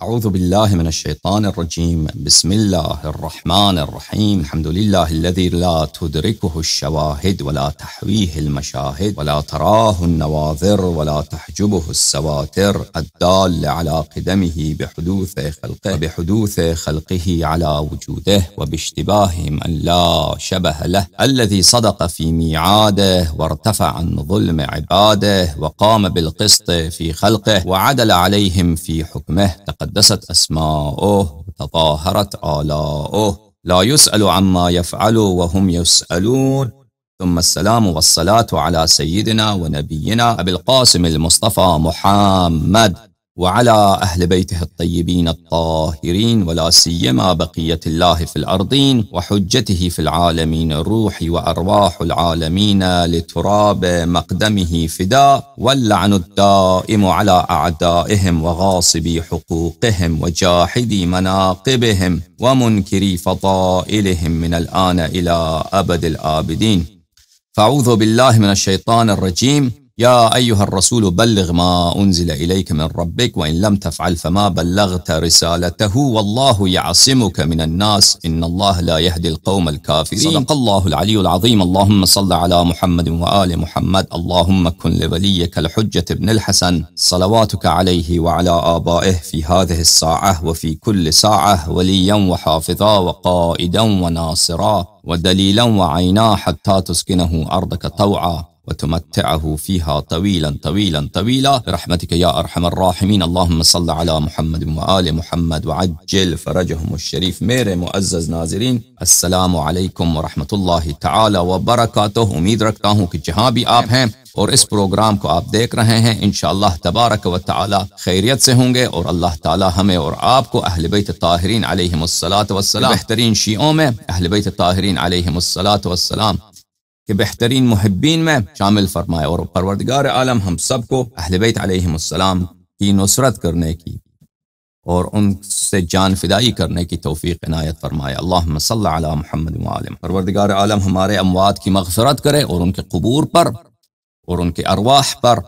أعوذ بالله من الشيطان الرجيم. بسم الله الرحمن الرحيم. الحمد لله الذي لا تدركه الشواهد ولا تحويه المشاهد ولا تراه النواظر ولا تحجبه السواتر، الدال على قدمه بحدوث خلقه على وجوده وباشتباه من لا شبه له، الذي صدق في ميعاده وارتفع عن ظلم عباده وقام بالقسط في خلقه وعدل عليهم في حكمه، تقدست أسماؤه وتطهرت آلاؤه، لا يسأل عما يفعل وهم يسألون. ثم السلام والصلاة على سيدنا ونبينا أبي القاسم المصطفى محمد وعلى أهل بيته الطيبين الطاهرين، ولا سيما بقية الله في الأرضين وحجته في العالمين، الروح وأرواح العالمين لتراب مقدمه فداء، واللعن الدائم على أعدائهم وغاصبي حقوقهم وجاحدي مناقبهم ومنكري فضائلهم من الآن إلى أبد الآبدين. فأعوذ بالله من الشيطان الرجيم. يا أيها الرسول بلغ ما أنزل إليك من ربك وإن لم تفعل فما بلغت رسالته والله يعصمك من الناس إن الله لا يهدي القوم الكافرين. صدق الله العلي العظيم. اللهم صل على محمد وآل محمد. اللهم كن لوليك الحجة ابن الحسن صلواتك عليه وعلى آبائه في هذه الساعة وفي كل ساعة وليا وحافظا وقائدا وناصرا ودليلا وعينا، حتى تسكنه أرضك طوعا وتمتعه فيها طويلا طويلا طويلا برحمتك يا أرحم الراحمين. اللهم صل على محمد وآل محمد وعجل فرجهم الشریف. میرے معزز ناظرین، السلام علیکم ورحمۃ اللہ تعالی وبرکاتہ. امید رکھتا ہوں کہ جہاں بھی آپ ہیں اور اس پروگرام کو آپ دیکھ رہے ہیں انشاءاللہ تبارک و تعالی خیریت سے ہوں گے، اور اللہ تعالی ہمیں اور آپ کو اہل بیت طاہرین علیہم الصلاۃ والسلام، بہترین شیعوں میں اہل بیت طاہرین علیہم الصلاۃ والسلام کہ بہترین محبین میں شامل فرمائے، اور پروردگار عالم ہم سب کو اہل بیت علیہم السلام کی نصرت کرنے کی اور ان سے جان فدائی کرنے کی توفیق عنایت فرمائے. اللہم صل علی محمد وآلہ. پروردگار عالم ہمارے اموات کی مغفرت کرے اور ان کے قبور پر اور ان کے ارواح پر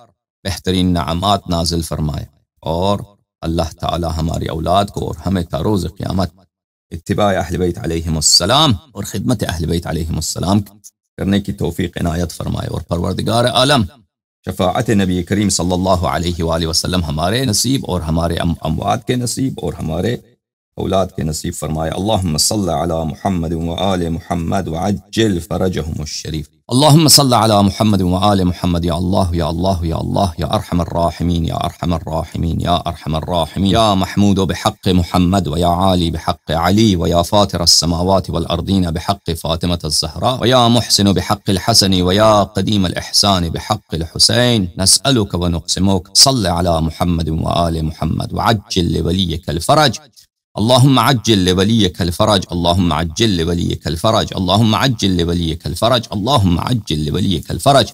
بہترین نعمات نازل فرمائے، اور اللہ تعالی ہماری اولاد کو اور ہمیں تا روز قیامت اتباع اہل بیت علیہم السلام اور خدمت اہل بیت علیہم السلام کرنے کی توفیق عنایت فرمائے. اور پروردگار عالم شفاعت نبی کریم صلی اللہ علیہ وآلہ وسلم ہمارے نصیب اور ہمارے اموات کے نصیب اور ہمارے اولاد کے نصیب فرمائے. اللہم صل علی محمد وآل محمد وعجل فرجهم الشریف. اللہم صل علی محمد وآل محمد. یا اللہ یا اللہ یا اللہ یا ارحم الراحمین یا ارحم الراحمین یا ارحم الراحمین. یا محمود بحق محمد ویا عالی بحق علی ویا فاطر السماوات والارضین بحق فاطمة الزہراء ویا محسن بحق الحسن ویا قدیم الاحسان بحق الحسین. نسألک ونقسمک. صل علی محمد وآل محمد وعجل لولیک الفرج. اللهم عجل لوليك الفرج. اللهم عجل لوليك الفرج. اللهم عجل لوليك الفرج. اللهم عجل لوليك الفرج.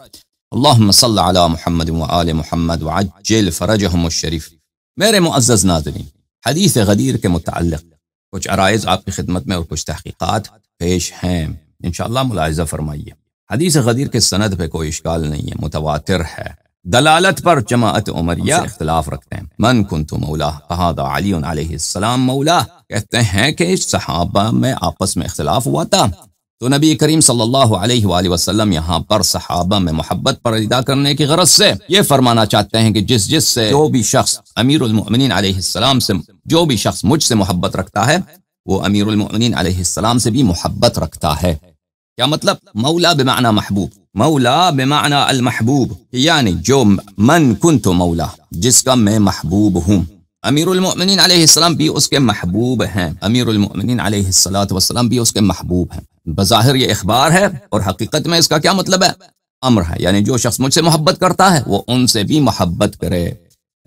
اللهم صل على محمد وآل محمد وعجل فرجهم الشریف. میرے معزز ناظرین، حدیث غدیر کے متعلق کچھ عرائض آپ کی خدمت میں اور کچھ تحقیقات پیش ہیں، انشاءاللہ ملاحظہ فرمائیے. حدیث غدیر کے سند پہ کوئی اشکال نہیں ہے، متواتر ہے. دلالت پر جماعت عمریہ اختلاف رکھتے ہیں. من کنت مولا فہذا علی علیہ السلام مولا. کہتے ہیں کہ صحابہ میں آپس میں اختلاف ہوا تھا، تو نبی کریم صلی اللہ علیہ وآلہ وسلم یہاں پر صحابہ میں محبت پر ادا کرنے کی غرض سے یہ فرمانا چاہتے ہیں کہ جس سے جو بھی شخص امیر المؤمنین علیہ السلام سے، جو بھی شخص مجھ سے محبت رکھتا ہے وہ امیر المؤمنین علیہ السلام سے بھی محبت رکھتا ہے. کیا مطلب؟ مولا بمعنی محبوب، مولا بمعنی المحبوب، یعنی جو من کنت مولا، جس کا میں محبوب ہوں. امیر المؤمنین علیہ السلام بھی اس کے محبوب ہیں، امیر المؤمنین علیہ السلام بھی اس کے محبوب ہیں. بظاہر یہ اخبار ہے اور حقیقت میں اس کا کیا مطلب ہے؟ امر ہے، یعنی جو شخص مجھ سے محبت کرتا ہے وہ ان سے بھی محبت کرے،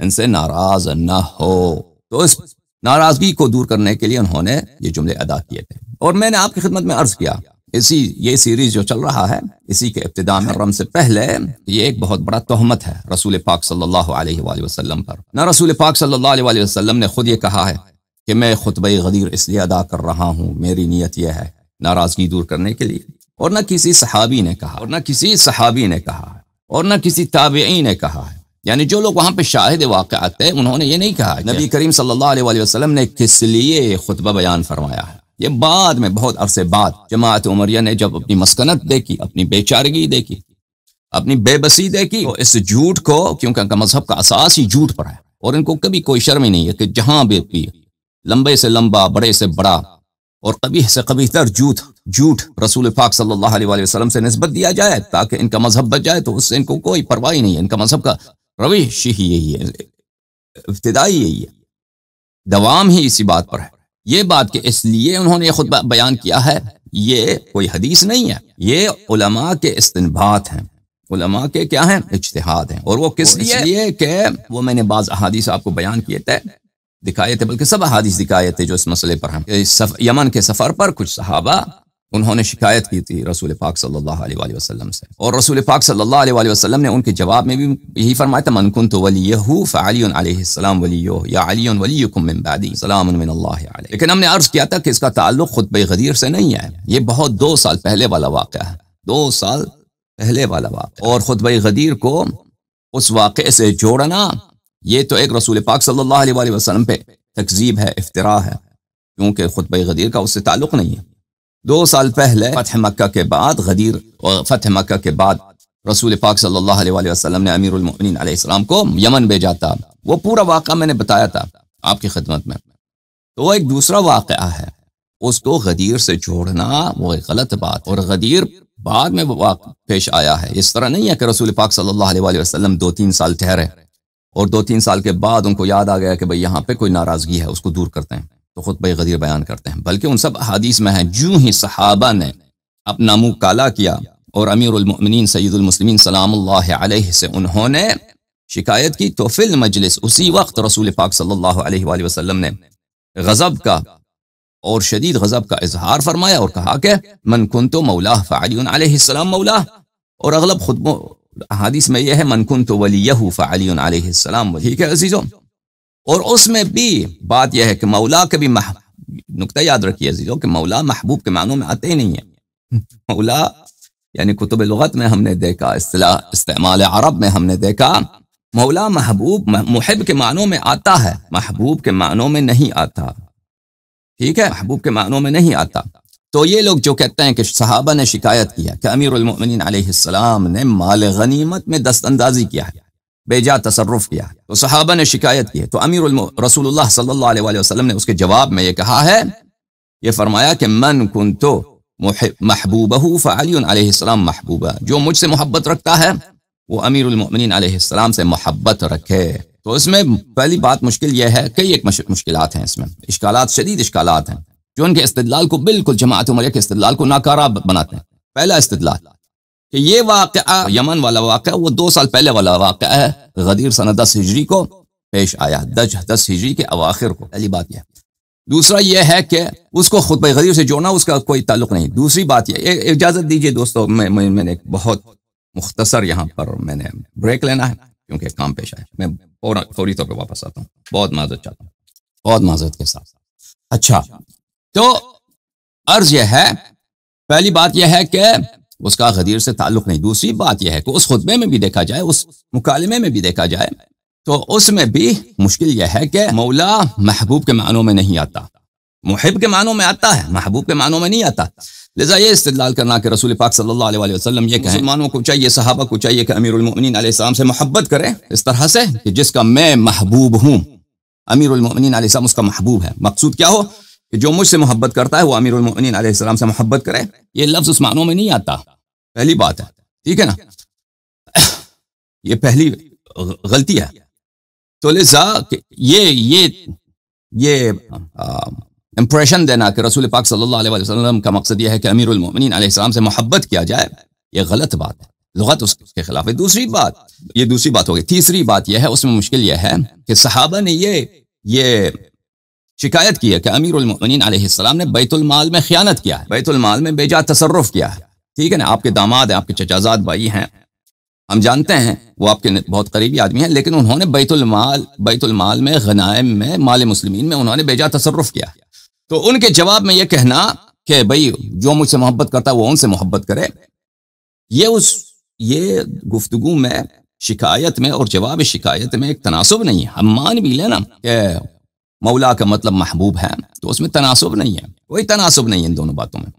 ان سے ناراض نہ ہو. تو اس ناراضگی کو دور کرنے کے لیے انہوں نے یہ جملے ادا کیے تھے. اور میں نے آپ کی خدمت میں عرض کیا، یہ سیریز جو چل رہا ہے اسی کے ابتداء میں رم سے پہلے یہ ایک بہت بڑا تہمت ہے رسول پاک صلی اللہ علیہ وآلہ وسلم پر. نہ رسول پاک صلی اللہ علیہ وآلہ وسلم نے خود یہ کہا ہے کہ میں خطبہ غدیر اس لیے ادا کر رہا ہوں، میری نیت یہ ہے ناراضگی دور کرنے کے لیے، اور نہ کسی صحابی نے کہا، اور نہ کسی صحابی نے کہا، اور نہ کسی تابعی نے کہا ہے. یعنی جو لوگ وہاں پہ شاہد واقعات تھے انہوں نے یہ نہیں کہا نبی کریم صلی اللہ علیہ وسلم نے کس لیے خطبہ بیان فرمایا ہے، یہ بعد میں بہت عرصے بعد جماعت عمریہ نے جب اپنی مسکنت دیکھی، اپنی بے چارگی دیکھی، اپنی بے بسی دیکھی، تو اس جھوٹ کو، کیونکہ ان کا مذہب کا اساس ہی جھوٹ پر ہے اور ان کو کبھی کوئی شرم ہی نہیں ہے کہ جہاں بھی لمبے سے لمبا، بڑے سے بڑا اور قبیح سے قبیح تر جھوٹ رسول پاک صلی اللہ علیہ وسلم سے نسبت دیا جائے تاکہ ان کا مذہب بچ جائے، تو اس سے ان کو کوئی پرواہ نہیں ہے۔ ان کا مذہب کا روش ہی یہی ہے، ابتدائی یہی ہے، دوام ہی اسی بات پر ہے۔ یہ بات کہ اس لیے انہوں نے خطبہ بیان کیا ہے، یہ کوئی حدیث نہیں ہے، یہ علماء کے استنباط ہیں، علماء کے کیا ہیں؟ اجتہاد ہیں۔ اور وہ کس لیے کہ وہ میں نے بعض احادیث آپ کو بیان کیے تھے، دکھائے تھے، بلکہ سب احادیث دکھائے تھے جو اس مسئلے پر ہیں۔ یمن کے سفر پر کچھ صحابہ انہوں نے شکایت کی تھی رسول پاک صلی اللہ علیہ وسلم سے، اور رسول پاک صلی اللہ علیہ وسلم نے ان کے جواب میں بھی یہی فرمایا تھا، من کنت ولیہ فعلی علیہ السلام ولیہ یا علی ولیکم من بعدی سلام من اللہ علیہ۔ لیکن ہم نے عرض کیا تھا کہ اس کا تعلق خطبہ غدیر سے نہیں ہے، یہ بہت 2 سال پہلے والا واقعہ ہے، 2 سال پہلے والا واقعہ، اور خطبہ غدیر کو اس واقعے سے جوڑنا یہ تو ایک رسول پاک صلی اللہ علیہ وسلم پہ تکذیب ہے، افتراء ہے، کیونکہ خطبہ غدیر کا اس سے تعلق نہیں ہے۔ 2 سال پہلے فتح مکہ کے بعد غدیر، اور فتح مکہ کے بعد رسول پاک صلی اللہ علیہ وسلم نے امیر المؤمنین علیہ السلام کو یمن بھیجا تھا، وہ پورا واقعہ میں نے بتایا تھا آپ کی خدمت میں۔ تو وہ ایک دوسرا واقعہ ہے، اس کو غدیر سے جوڑنا وہ ایک غلط بات، اور غدیر بعد میں واقع پیش آیا ہے۔ اس طرح نہیں ہے کہ رسول پاک صلی اللہ علیہ وسلم 2-3 سال ٹھہرے اور 2-3 سال کے بعد ان کو یاد آ گیا کہ بھئی یہاں پہ کوئی ناراضگی ہے، اس کو دور کرتے ہیں تو خطبہ غدیر بیان کرتے ہیں، بلکہ ان سب احادیث میں ہیں۔ جو ہی صحابہ نے اپنا منہ کالا کیا اور امیر المؤمنین سید المسلمین سلام اللہ علیہ سے انہوں نے شکایت کی، تو فی المجلس اسی وقت رسول پاک صلی اللہ علیہ وآلہ وسلم نے غضب کا اور شدید غضب کا اظہار فرمایا اور کہا کہ من کنت مولا فعلی علیہ السلام مولا، اور اغلب خطبوں احادیث میں یہ ہے من کنت ولیہ فعلی علیہ السلام ولی۔ ٹھیک ہے عزیزوں، اور اس میں بھی بات یہ ہے کہ مولا کے بھی نقطہ یاد رکھیے عزیزوں کہ مولا محبوب کے معنوں میں آتے ہی نہیں ہیں۔ مولا یعنی کتب لغت میں ہم نے دیکھا، اصطلاح استعمال عرب میں ہم نے دیکھا، مولا محبوب محب کے معنوں میں آتا ہے، محبوب کے معنوں میں نہیں آتا۔ ٹھیک ہے، محبوب کے معنوں میں نہیں آتا۔ تو یہ لوگ جو کہتے ہیں کہ صحابہ نے شکایت کیا کہ امیر المؤمنین علیہ السلام نے مال غنیمت میں دست اندازی کیا ہے، بے جا تصرف کیا ہے، تو صحابہ نے شکایت کی ہے، تو رسول اللہ صلی اللہ علیہ وآلہ وسلم نے اس کے جواب میں یہ کہا ہے، یہ فرمایا کہ من کنتو محبوبہ فعلی علیہ السلام محبوبہ، جو مجھ سے محبت رکھتا ہے وہ امیر المؤمنین علیہ السلام سے محبت رکھے۔ تو اس میں پہلی بات مشکل یہ ہے، کئی ایک مشکلات ہیں اس میں، اشکالات، شدید اشکالات ہیں جو ان کے استدلال کو بالکل جماعت عمریہ کے استدلال کو ناکارہ بناتے ہیں۔ پہلا استدلال کہ یہ واقعہ یمن والا واقعہ وہ 2 سال پہلے والا واقعہ ہے، غدیر سنہ 10 ہجری کو پیش آیا، 10 ہجری کے اواخر کو، پہلی بات یہ۔ دوسرا یہ ہے کہ اس کو خطبہ غدیر سے جوڑنا اس کا کوئی تعلق نہیں۔ دوسری بات یہ، اجازت دیجئے دوستو، میں نے ایک بہت مختصر یہاں پر میں نے بریک لینا ہے کیونکہ کام پیش آیا، میں فوری طور پہ واپس آتا ہوں، بہت معذرت چاہتا ہوں، بہت معذرت کے ساتھ۔ اچھا، تو عرض یہ ہے، پہلی بات یہ ہے کہ اس کا غدیر سے تعلق نہیں۔ دوسری بات یہ ہے کہ اس خطبے میں بھی دیکھا جائے، اس مکالمے میں بھی دیکھا جائے، تو اس میں بھی مشکل یہ ہے کہ مولا محبوب کے معنوں میں نہیں آتا، محب کے معنوں میں آتا ہے، محبوب کے معنوں میں نہیں آتا۔ لذا یہ استدلال کرنا کہ رسول پاک صلی اللہ علیہ وسلم یہ کہیں مسلمانوں کو چاہیے، صحابہ کو چاہیے کہ امیر المؤمنین علیہ السلام سے محبت کرے اس طرح سے کہ جس کا میں محبوب ہوں، امیر المؤمنین علیہ السلام اس کا محبوب ہے۔ مقصود کیا ہو کہ جو مجھ سے محبت کرتا ہے وہ امیر المؤمنین علیہ السلام سے محبت کرے، یہ لفظ اس معنوں میں نہیں آتا، پہلی بات ہے، ٹھیک ہے نا، یہ پہلی غلطی ہے۔ تو لذا یہ امپریشن دینا کہ رسول پاک صلی اللہ علیہ وسلم کا مقصد یہ ہے کہ امیر المؤمنین علیہ السلام سے محبت کیا جائے، یہ غلط بات ہے، لغت اس کے خلاف ہے۔ دوسری بات، یہ دوسری بات ہوگی۔ تیسری بات یہ ہے، اس میں مشکل یہ ہے کہ صحابہ نے یہ شکایت کی ہے کہ امیر المؤمنین علیہ السلام نے بیت المال میں خیانت کیا ہے، بیت المال میں بے جا تصرف کیا ہے، ٹھیک ہے نا، آپ کے داماد ہیں، آپ کے چچازاد بھائی ہیں، ہم جانتے ہیں وہ آپ کے بہت قریبی آدمی ہیں، لیکن انہوں نے بیت المال میں، غنائم میں، مال مسلمین میں انہوں نے بے جا تصرف کیا۔ تو ان کے جواب میں یہ کہنا کہ بھئی جو مجھ سے محبت کرتا ہے وہ ان سے محبت کرے، یہ گفتگو میں شکایت میں اور جواب شکایت میں ایک تناسب نہیں ہے. ہم مان بھی لیں نا کہ مولا کا مطلب محبوب ہے، تو اس میں تناسب نہیں ہے، کوئی تناسب نہیں ہے ان دونوں باتوں میں.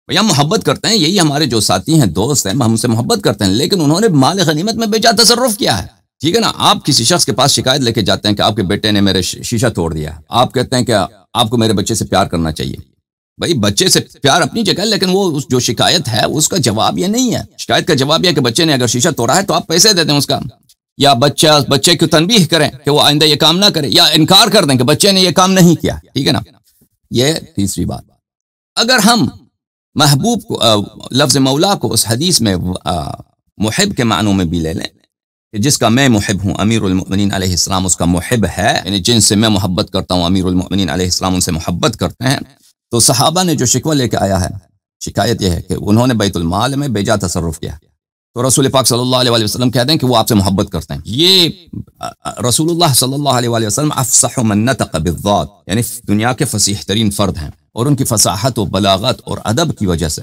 بھئی ہم محبت کرتے ہیں، یہی ہمارے جو ساتھی ہیں، دوست ہیں، ہم سے محبت کرتے ہیں، لیکن انہوں نے مال غنیمت میں بے جا تصرف کیا ہے. ٹھیک ہے نا. آپ کسی شخص کے پاس شکایت لے کے جاتے ہیں کہ آپ کے بیٹے نے میرے شیشہ توڑ دیا، آپ کہتے ہیں کہ آپ کو میرے بچے سے پیار کرنا چاہیے. بھئی بچے سے پیار اپنی جگہ، لیکن وہ جو شکایت ہے اس کا جواب یہ نہیں ہے. شکایت کا جواب یہ ہے کہ بچے نے اگر شیشہ توڑا ہے تو آپ پیسے دے دیں اس کا، یا بچے کی تنبیہ کریں کہ وہ آئندہ یہ کام نہ کرے، یا انکار کر دیں کہ بچے نے یہ کام نہیں کیا. ٹھیک ہے نا. یہ تیسری بات. اگر ہم محبوب کو لفظ مولا کو اس حدیث میں محب کے معنوں میں بھی لے لیں کہ جس کا میں محب ہوں، امیر المؤمنین علیہ السلام اس کا محب ہے، یعنی جن سے میں محبت کرتا ہوں امیر المؤمنین علیہ السلام ان سے محبت کرتے ہیں. تو صحابہ نے جو شکوہ لے کے آیا ہے، شکایت یہ ہے کہ انہوں نے بیت المال میں بے جا تصرف کیا، تو رسول پاک صلی اللہ علیہ وسلم کہتے ہیں کہ وہ آپ سے محبت کرتے ہیں. یہ رسول اللہ صلی اللہ علیہ وسلم افصح من نطق بالذات، یعنی دنیا کے فصیح ترین فرد ہیں، اور ان کی فصاحت و بلاغت اور ادب کی وجہ سے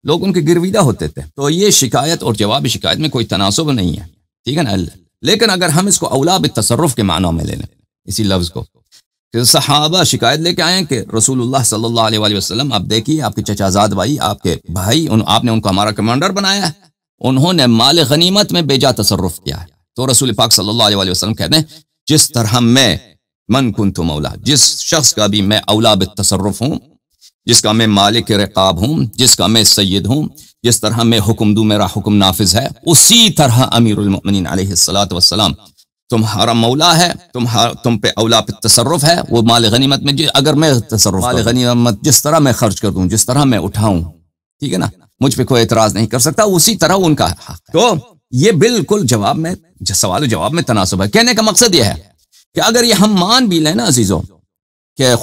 لوگ ان کے گرویدہ ہوتے تھے. تو یہ شکایت اور جواب شکایت میں کوئی تناسب نہیں ہے. ٹھیک ہے نا. لیکن اگر ہم اس کو اولا بالتصرف کے معنوں میں لے لیں اسی لفظ کو، کہ صحابہ شکایت لے کے آئے ہیں کہ رسول اللہ صلی اللہ علیہ وسلم آپ دیکھیے آپ کے چچا زاد بھائی، آپ کے بھائی، آپ نے ان کو ہمارا کمانڈر بنایا ہے، انہوں نے مال غنیمت میں بے جا تصرف کیا ہے. تو رسول پاک صلی اللہ علیہ وسلم کہتے ہیں جس طرح میں من کنت مولا، جس شخص کا بھی میں اولا بالتصرف ہوں، جس کا میں مالک رقاب ہوں، جس کا میں سید ہوں، جس طرح میں حکم دوں میرا حکم نافذ ہے، اسی طرح امیر المؤمنین علیہ الصلوۃ والسلام تمہارا مولا ہے، تم پہ اولا پہ تصرف ہے. وہ مال غنیمت میں اگر میں تصرف مال غنیمت جس طرح میں خرچ کر دوں، جس طرح میں اٹھاؤں، ٹھیک ہے نا، مجھ پہ کوئی اعتراض نہیں کر سکتا، اسی طرح ان کا حق ہے. تو یہ بالکل جواب میں سوال و جواب میں تناسب ہے. کہنے کا مقصد یہ ہے کہ اگر یہ ہم مان بھی لیں نا عزیزوں کہ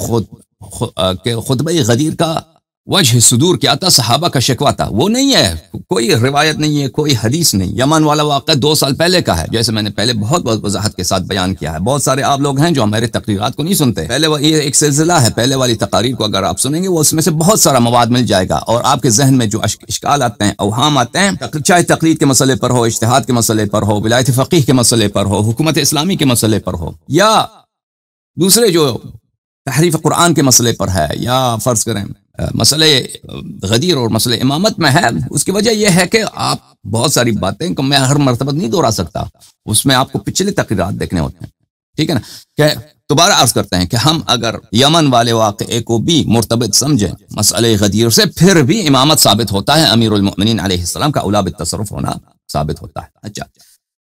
خطبہ غدیر کا وجہ صدور کیا تھا، صحابہ کا شکوہ تھا، وہ نہیں ہے، کوئی روایت نہیں ہے، کوئی حدیث نہیں. یمن والا واقعہ 2 سال پہلے کا ہے، جیسے میں نے پہلے بہت وضاحت کے ساتھ بیان کیا ہے. بہت سارے آپ لوگ ہیں جو ہمارے تقریرات کو نہیں سنتے. پہلے یہ ایک سلسلہ ہے، پہلے والی تقاریر کو اگر آپ سنیں گے وہ اس میں سے بہت سارا مواد مل جائے گا، اور آپ کے ذہن میں جو اشکال آتے ہیں، اوہام آتے ہیں، چاہے تقلید کے مسئلے پر ہو، اجتہاد کے مسئلے پر ہو، ولایت فقیہ کے مسئلے پر ہو، حکومت اسلامی کے مسئلے پر ہو، یا دوسرے جو تحریف قرآن کے مسئلے پر ہے، یا فرض کریں مسئلے غدیر اور مسئلے امامت میں ہے، اس کی وجہ یہ ہے کہ آپ بہت ساری باتیں کو میں ہر مرتبہ نہیں دہرا سکتا، اس میں آپ کو پچھلے تقریرات دیکھنے ہوتے ہیں. ٹھیک ہے نا. کہ دوبارہ عرض کرتے ہیں کہ ہم اگر یمن والے واقعے کو بھی مرتبط سمجھیں مسئلے غدیر سے، پھر بھی امامت ثابت ہوتا ہے، امیر المؤمنین علیہ السلام کا اولا بالتصرف ہونا ثابت ہوتا ہے. اچھا،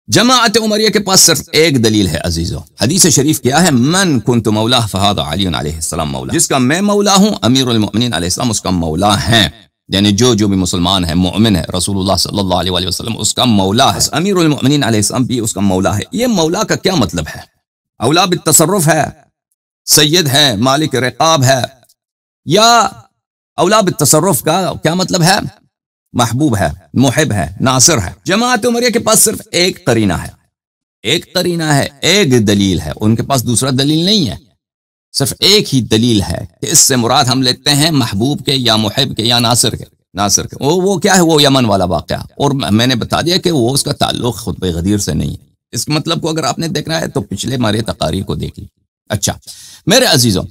جماعت عمریہ کے پاس صرف ایک دلیل ہے عزیزو. حدیث شریف کیا ہے؟ من کنت مولا فہذا علی علیہ السلام مولا، جس کا میں مولا ہوں امیر المؤمنین علیہ السلام اس کا مولا ہیں. یعنی جو بھی مسلمان ہے، مومن ہے، رسول اللہ صلی اللہ علیہ وسلم اس کا مولا ہے، امیر المؤمنین علیہ السلام بھی اس کا مولا ہے. یہ مولا کا کیا مطلب ہے؟ اولا بالتصرف ہے، سید ہے، مالک رقاب ہے، یا اولا بالتصرف کا کیا مطلب ہے؟ محبوب ہے، محب ہے، ناصر ہے. جماعت عمریہ کے پاس صرف ایک قرینہ ہے، ایک قرینہ ہے، ایک دلیل ہے، ان کے پاس دوسرا دلیل نہیں ہے، صرف ایک ہی دلیل ہے کہ اس سے مراد ہم لیتے ہیں محبوب کے یا محب کے یا ناصر کے. وہ کیا ہے؟ وہ یمن والا واقعہ، اور میں نے بتا دیا کہ وہ اس کا تعلق خطبہ غدیر سے نہیں ہے. اس مطلب کو اگر آپ نے دیکھنا ہے تو پچھلے ہمارے تقاریر کو دیکھ لی. اچھا میرے عزیزوں،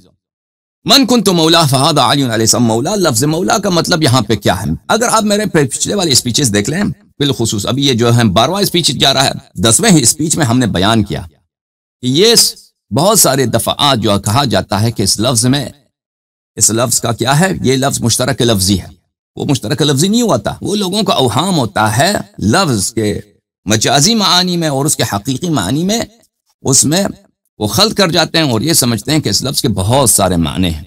من کنت مولا فہذا علی علیہ السلام مولا، لفظ مولا کا مطلب یہاں پہ کیا ہے؟ اگر آپ میرے پچھلے والی اسپیچز دیکھ لیں، بالخصوص ابھی یہ جو ہے 12واں اسپیچ جا رہا ہے، 10ویں اسپیچ میں ہم نے بیان کیا کہ یہ بہت سارے دفعات جو کہا جاتا ہے کہ اس لفظ کا کیا ہے، یہ لفظ مشترک لفظی ہے. وہ مشترک لفظی نہیں ہوا تھا، وہ لوگوں کا اوہام ہوتا ہے لفظ کے مجازی معانی میں اور اس کے حقیقی معانی میں، اس میں وہ خلط کر جاتے ہیں اور یہ سمجھتے ہیں کہ اس لفظ کے بہت سارے معنی ہیں،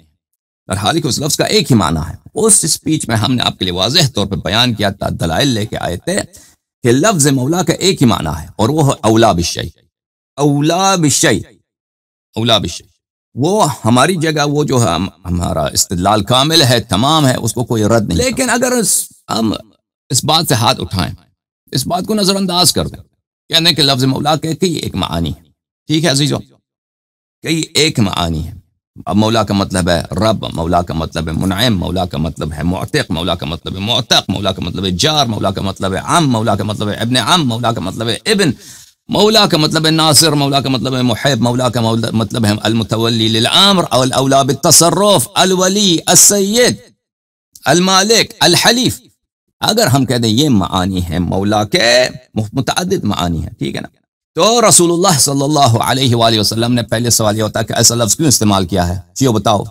در حال کہ اس لفظ کا ایک ہی معنی ہے. اس اسپیچ میں ہم نے آپ کے لیے واضح طور پہ بیان کیا تھا، دلائل لے کے آئے تھے کہ لفظ مولا کا ایک ہی معنی ہے، اور وہ ہے اولا بالشیء. اولا بالشیء، اولا بالشیء، وہ ہماری جگہ وہ جو ہے ہمارا استدلال کامل ہے، تمام ہے، اس کو کوئی رد نہیں. لیکن اگر ہم اس بات سے ہاتھ اٹھائیں، اس بات کو نظر انداز کر دیں، کہنے کہ لفظ مولا کے کئی ایک معانی ہے. ٹھیک ہے عزیزو، کئی ایک معانی ہے. اب مولا کا مطلب ہے رب، مولا کا مطلب ہے منعم، مولا کا مطلب ہے معتق، مولا کا مطلب ہے معتق، مولا کا مطلب ہے جار، مولا کا مطلب ہے عم، مولا کا مطلب ہے ابن عم، مولا کا مطلب ہے ابن، مولا کا مطلب ہے ناصر، مولا کا مطلب ہے محب، مولا کا مطلب ہے المتولی للامر او الاولا بالتصرف، الولی، السید، المالک، الحلیف۔ اگر ہم کہہ دیں یہ معانی ہیں مولا کے، متعدد معانی ہیں، ٹھیک ہے نا، تو رسول اللہ صلی اللہ علیہ وآلہ وسلم نے پہلے سوال یہ ہوتا ہے کہ ایسا لفظ کیوں استعمال کیا ہے؟ شیو بتاؤ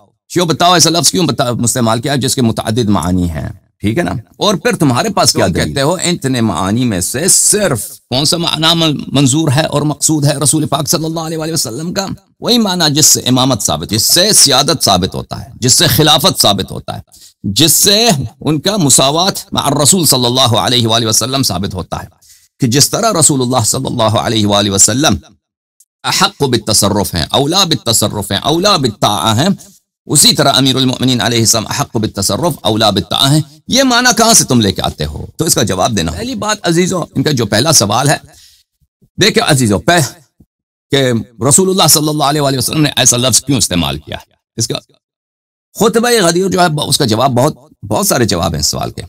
ایسا لفظ کیوں استعمال کیا ہے جس کے متعدد معانی ہیں، ٹھیک ہے نا، اور پھر تمہارے پاس کیا کہتے ہو اتنے معانی میں سے صرف کون سا معنی منظور ہے اور مقصود ہے رسول پاک صلی اللہ علیہ وآلہ وسلم کا؟ وہی معنی جس سے امامت ثابت، جس سے سیادت ثابت ہوتا ہے، جس سے خلافت ثابت ہوتا ہے، جس سے ان کا مساوات مع الرسول صلی اللہ علیہ وآلہ وسلم ثابت ہوتا ہے، کہ جس طرح رسول اللہ صلی اللہ علیہ وآلہ وسلم احق بالتصرف ہیں، اولا بالتصرف ہیں، اولا بالطاعہ ہیں، اسی طرح امیر المؤمنین علیہ السلام احق بالتصرف اولا بالطاعہ ہیں۔ یہ معنی کہاں سے تم لے کے آتے ہو؟ تو اس کا جواب دینا۔ پہلی بات عزیزو، ان کا جو پہلا سوال ہے، دیکھیں عزیزو، کہ رسول اللہ صلی اللہ علیہ وآلہ وسلم نے ایسا لفظ کیوں استعمال کیا ہے؟ اس کا خطبہ غدیر جو ہے اس کا جواب بہت سارے جواب ہیں اس سوال کے۔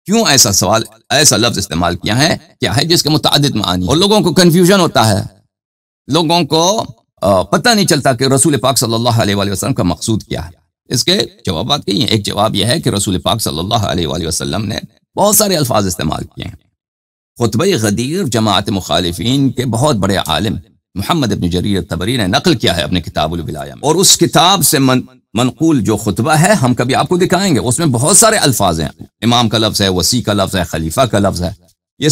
کیوں ایسا لفظ استعمال کیا ہے جس کے متعدد معانی، اور لوگوں کو کنفیوژن ہوتا ہے، لوگوں کو پتہ نہیں چلتا کہ رسول پاک صلی اللہ علیہ وآلہ وسلم کا مقصود کیا ہے۔ اس کے جوابات کئی ہیں۔ ایک جواب یہ ہے کہ رسول پاک صلی اللہ علیہ وآلہ وسلم نے بہت سارے الفاظ استعمال کیے ہیں۔ خطبہ غدیر جماعت مخالفین کے بہت بڑے عالم محمد ابن جریر طبری نے نقل کیا ہے اپنے کتاب الولایہ میں، اور اس کتاب سے منقول جو خطبہ ہے ہم کبھی آپ کو دکھائیں گے، اس میں بہت سارے الفاظ ہیں، امام کا لفظ ہے، وسیع کا لفظ ہے، خلیفہ کا لفظ ہے، یہ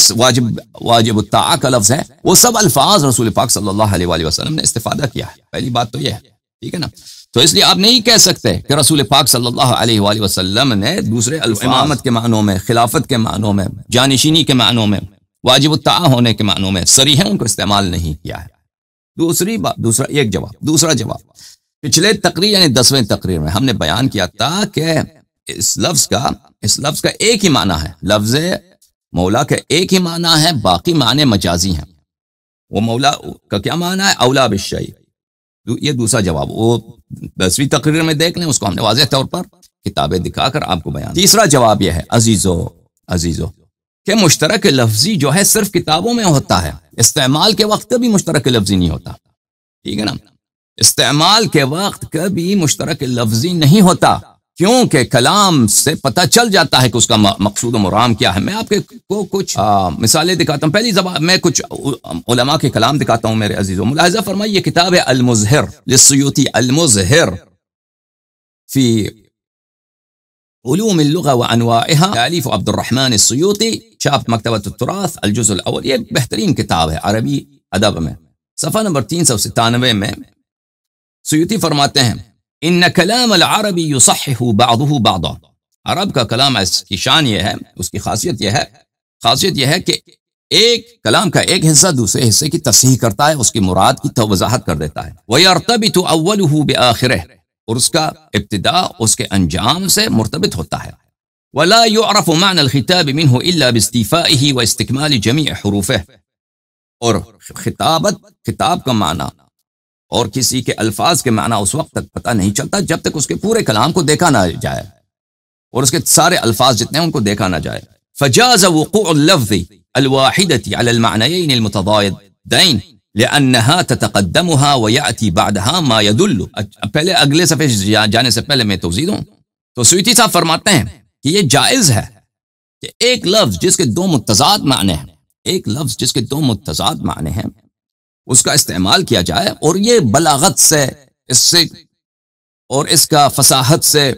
واجب الطاعہ کا لفظ ہے، وہ سب الفاظ رسول پاک صلی اللہ علیہ وآلہ وسلم نے استفادہ کیا ہے۔ پہلی بات تو یہ ہے، ٹھیک ہے نا، تو اس لیے آپ نہیں کہہ سکتے کہ رسول پاک صلی اللہ علیہ وآلہ وسلم نے دوسرے امامت کے معنوں میں، خلافت کے معنوں میں، جانشینی کے معنوں میں، واجب الطاعہ ہونے کے معنوں میں صریح ان کو استعمال نہیں کیا ہے۔ دوسرا جواب پچھلے تقریر یعنی 10ویں تقریر میں ہم نے بیان کیا تھا کہ اس لفظ کا ایک ہی معنی ہے، لفظ مولا کا ایک ہی معنی ہے، باقی معنی مجازی ہیں۔ وہ مولا کا کیا معنی ہے؟ اولا بالشیء۔ یہ دوسرا جواب، وہ 10ویں تقریر میں دیکھ لیں، اس کو ہم نے واضح طور پر کتابیں دکھا کر آپ کو بیان۔ تیسرا جواب یہ ہے عزیزو کہ مشترک لفظی جو ہے صرف کتابوں میں ہوتا ہے، استعمال کے وقت کبھی مشترک لفظی نہیں ہوتا، ٹھیک ہے نا، استعمال کے وقت کبھی مشترک لفظی نہیں ہوتا، کیونکہ کلام سے پتہ چل جاتا ہے کہ اس کا مقصود و مرام کیا ہے۔ میں آپ کو کچھ مثالیں دکھاتا ہوں۔ پہلی زبان میں کچھ علماء کے کلام دکھاتا ہوں میرے عزیزو، ملاحظہ فرمائیے، یہ کتاب ہے المظہر للسیوطی، المظہر فی علوم اللغة وانواعها، تالیف عبد الرحمن السیوطی، چھاپ مکتبۃ التراث، الجزء الاول۔ یہ بہترین کتاب ہے عربی ادب میں۔ صفحہ نمبر 397 میں سیوطی فرماتے ہیں، ان کلام العربی یصحح بعضه بعضا، عرب کا کلام اس کی شان یہ ہے، اس کی خاصیت یہ ہے کہ ایک کلام کا ایک حصہ دوسرے حصے کی تصحیح کرتا ہے، اس کی مراد کی وضاحت کر دیتا ہے، ویرتبط اوله بآخره، اور اس کا ابتداء اس کے انجام سے مرتبط ہوتا ہے، ولا يعرف معنى الخطاب منه الا باستيفائه واستكمال جميع حروفه، اور خطاب کا معنی اور کسی کے الفاظ کے معنی اس وقت تک پتہ نہیں چلتا جب تک اس کے پورے کلام کو دیکھا نہ جائے، اور اس کے سارے الفاظ جتنے ہیں ان کو دیکھا نہ جائے۔ فجاز وقوع اللفظ الواحدة على المعنيين المتضادين لأنها تتقدمها ويأتي بعدها ما يدل۔ پہلے اگلے صفحے جانے سے پہلے میں توضیح دوں تو سیوطی صاحب فرماتے ہیں کہ یہ جائز ہے کہ ایک لفظ جس کے دو متضاد معنی ہیں، اس کا استعمال کیا جائے، اور یہ بلاغت سے، اس سے اور اس کا فصاحت سے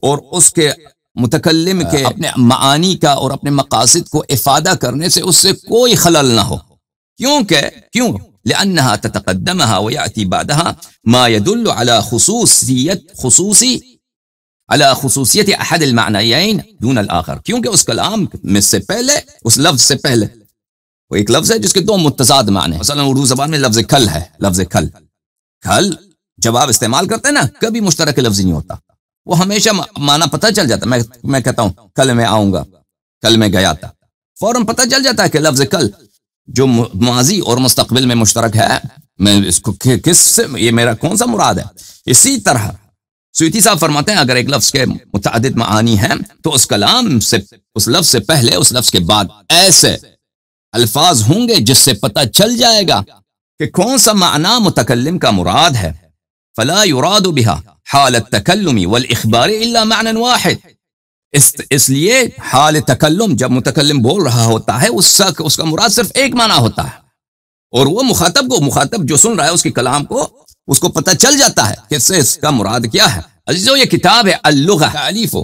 اور اس کے متکلم کے اپنے معانی کا اور اپنے مقاصد کو افادہ کرنے سے اس سے کوئی خلل نہ ہو۔ کیوں؟ لأنها تتقدمها ويأتي بعدها ما يدل على خصوصیت احد المعنیین دون الآخر، کیونکہ اس کلام میں سے پہلے، اس لفظ سے پہلے، وہ ایک لفظ ہے جس کے دو متضاد معنی ہیں۔ مثلا اردو زبان میں لفظ کھل ہے، لفظ کھل جب آپ استعمال کرتے ہیں نا، کبھی مشترک لفظ نہیں ہوتا، وہ ہمیشہ معنی پتہ چل جاتا ہے۔ میں کہتا ہوں کل میں آؤں گا، کل میں گیا تھا، فوراً پتہ چل جاتا ہے کہ لفظ کل جو ماضی اور مستقبل میں مشترک ہے، میں اس کو کس سے یہ میرا کون سا مراد ہے؟ اسی طرح سیوطی صاحب فرماتے ہیں اگر ایک لفظ کے متعدد معانی ہیں تو اس کلام سے اس لفظ سے پہلے اس لفظ کے بعد ایسے الفاظ ہوں گے جس سے پتہ چل جائے گا کہ کون سا معنی متکلم کا مراد ہے. فلا يراد بها حال التکلم والاخبار الا معنى واحد. اس لیے حال تکلم جب متکلم بول رہا ہوتا ہے اس کا مراد صرف ایک معنی ہوتا ہے، اور وہ مخاطب جو سن رہا ہے اس کے کلام کو اس کو پتہ چل جاتا ہے کہ اس کا مراد کیا ہے. عزیزو یہ کتاب ہے اللغہ تعلیف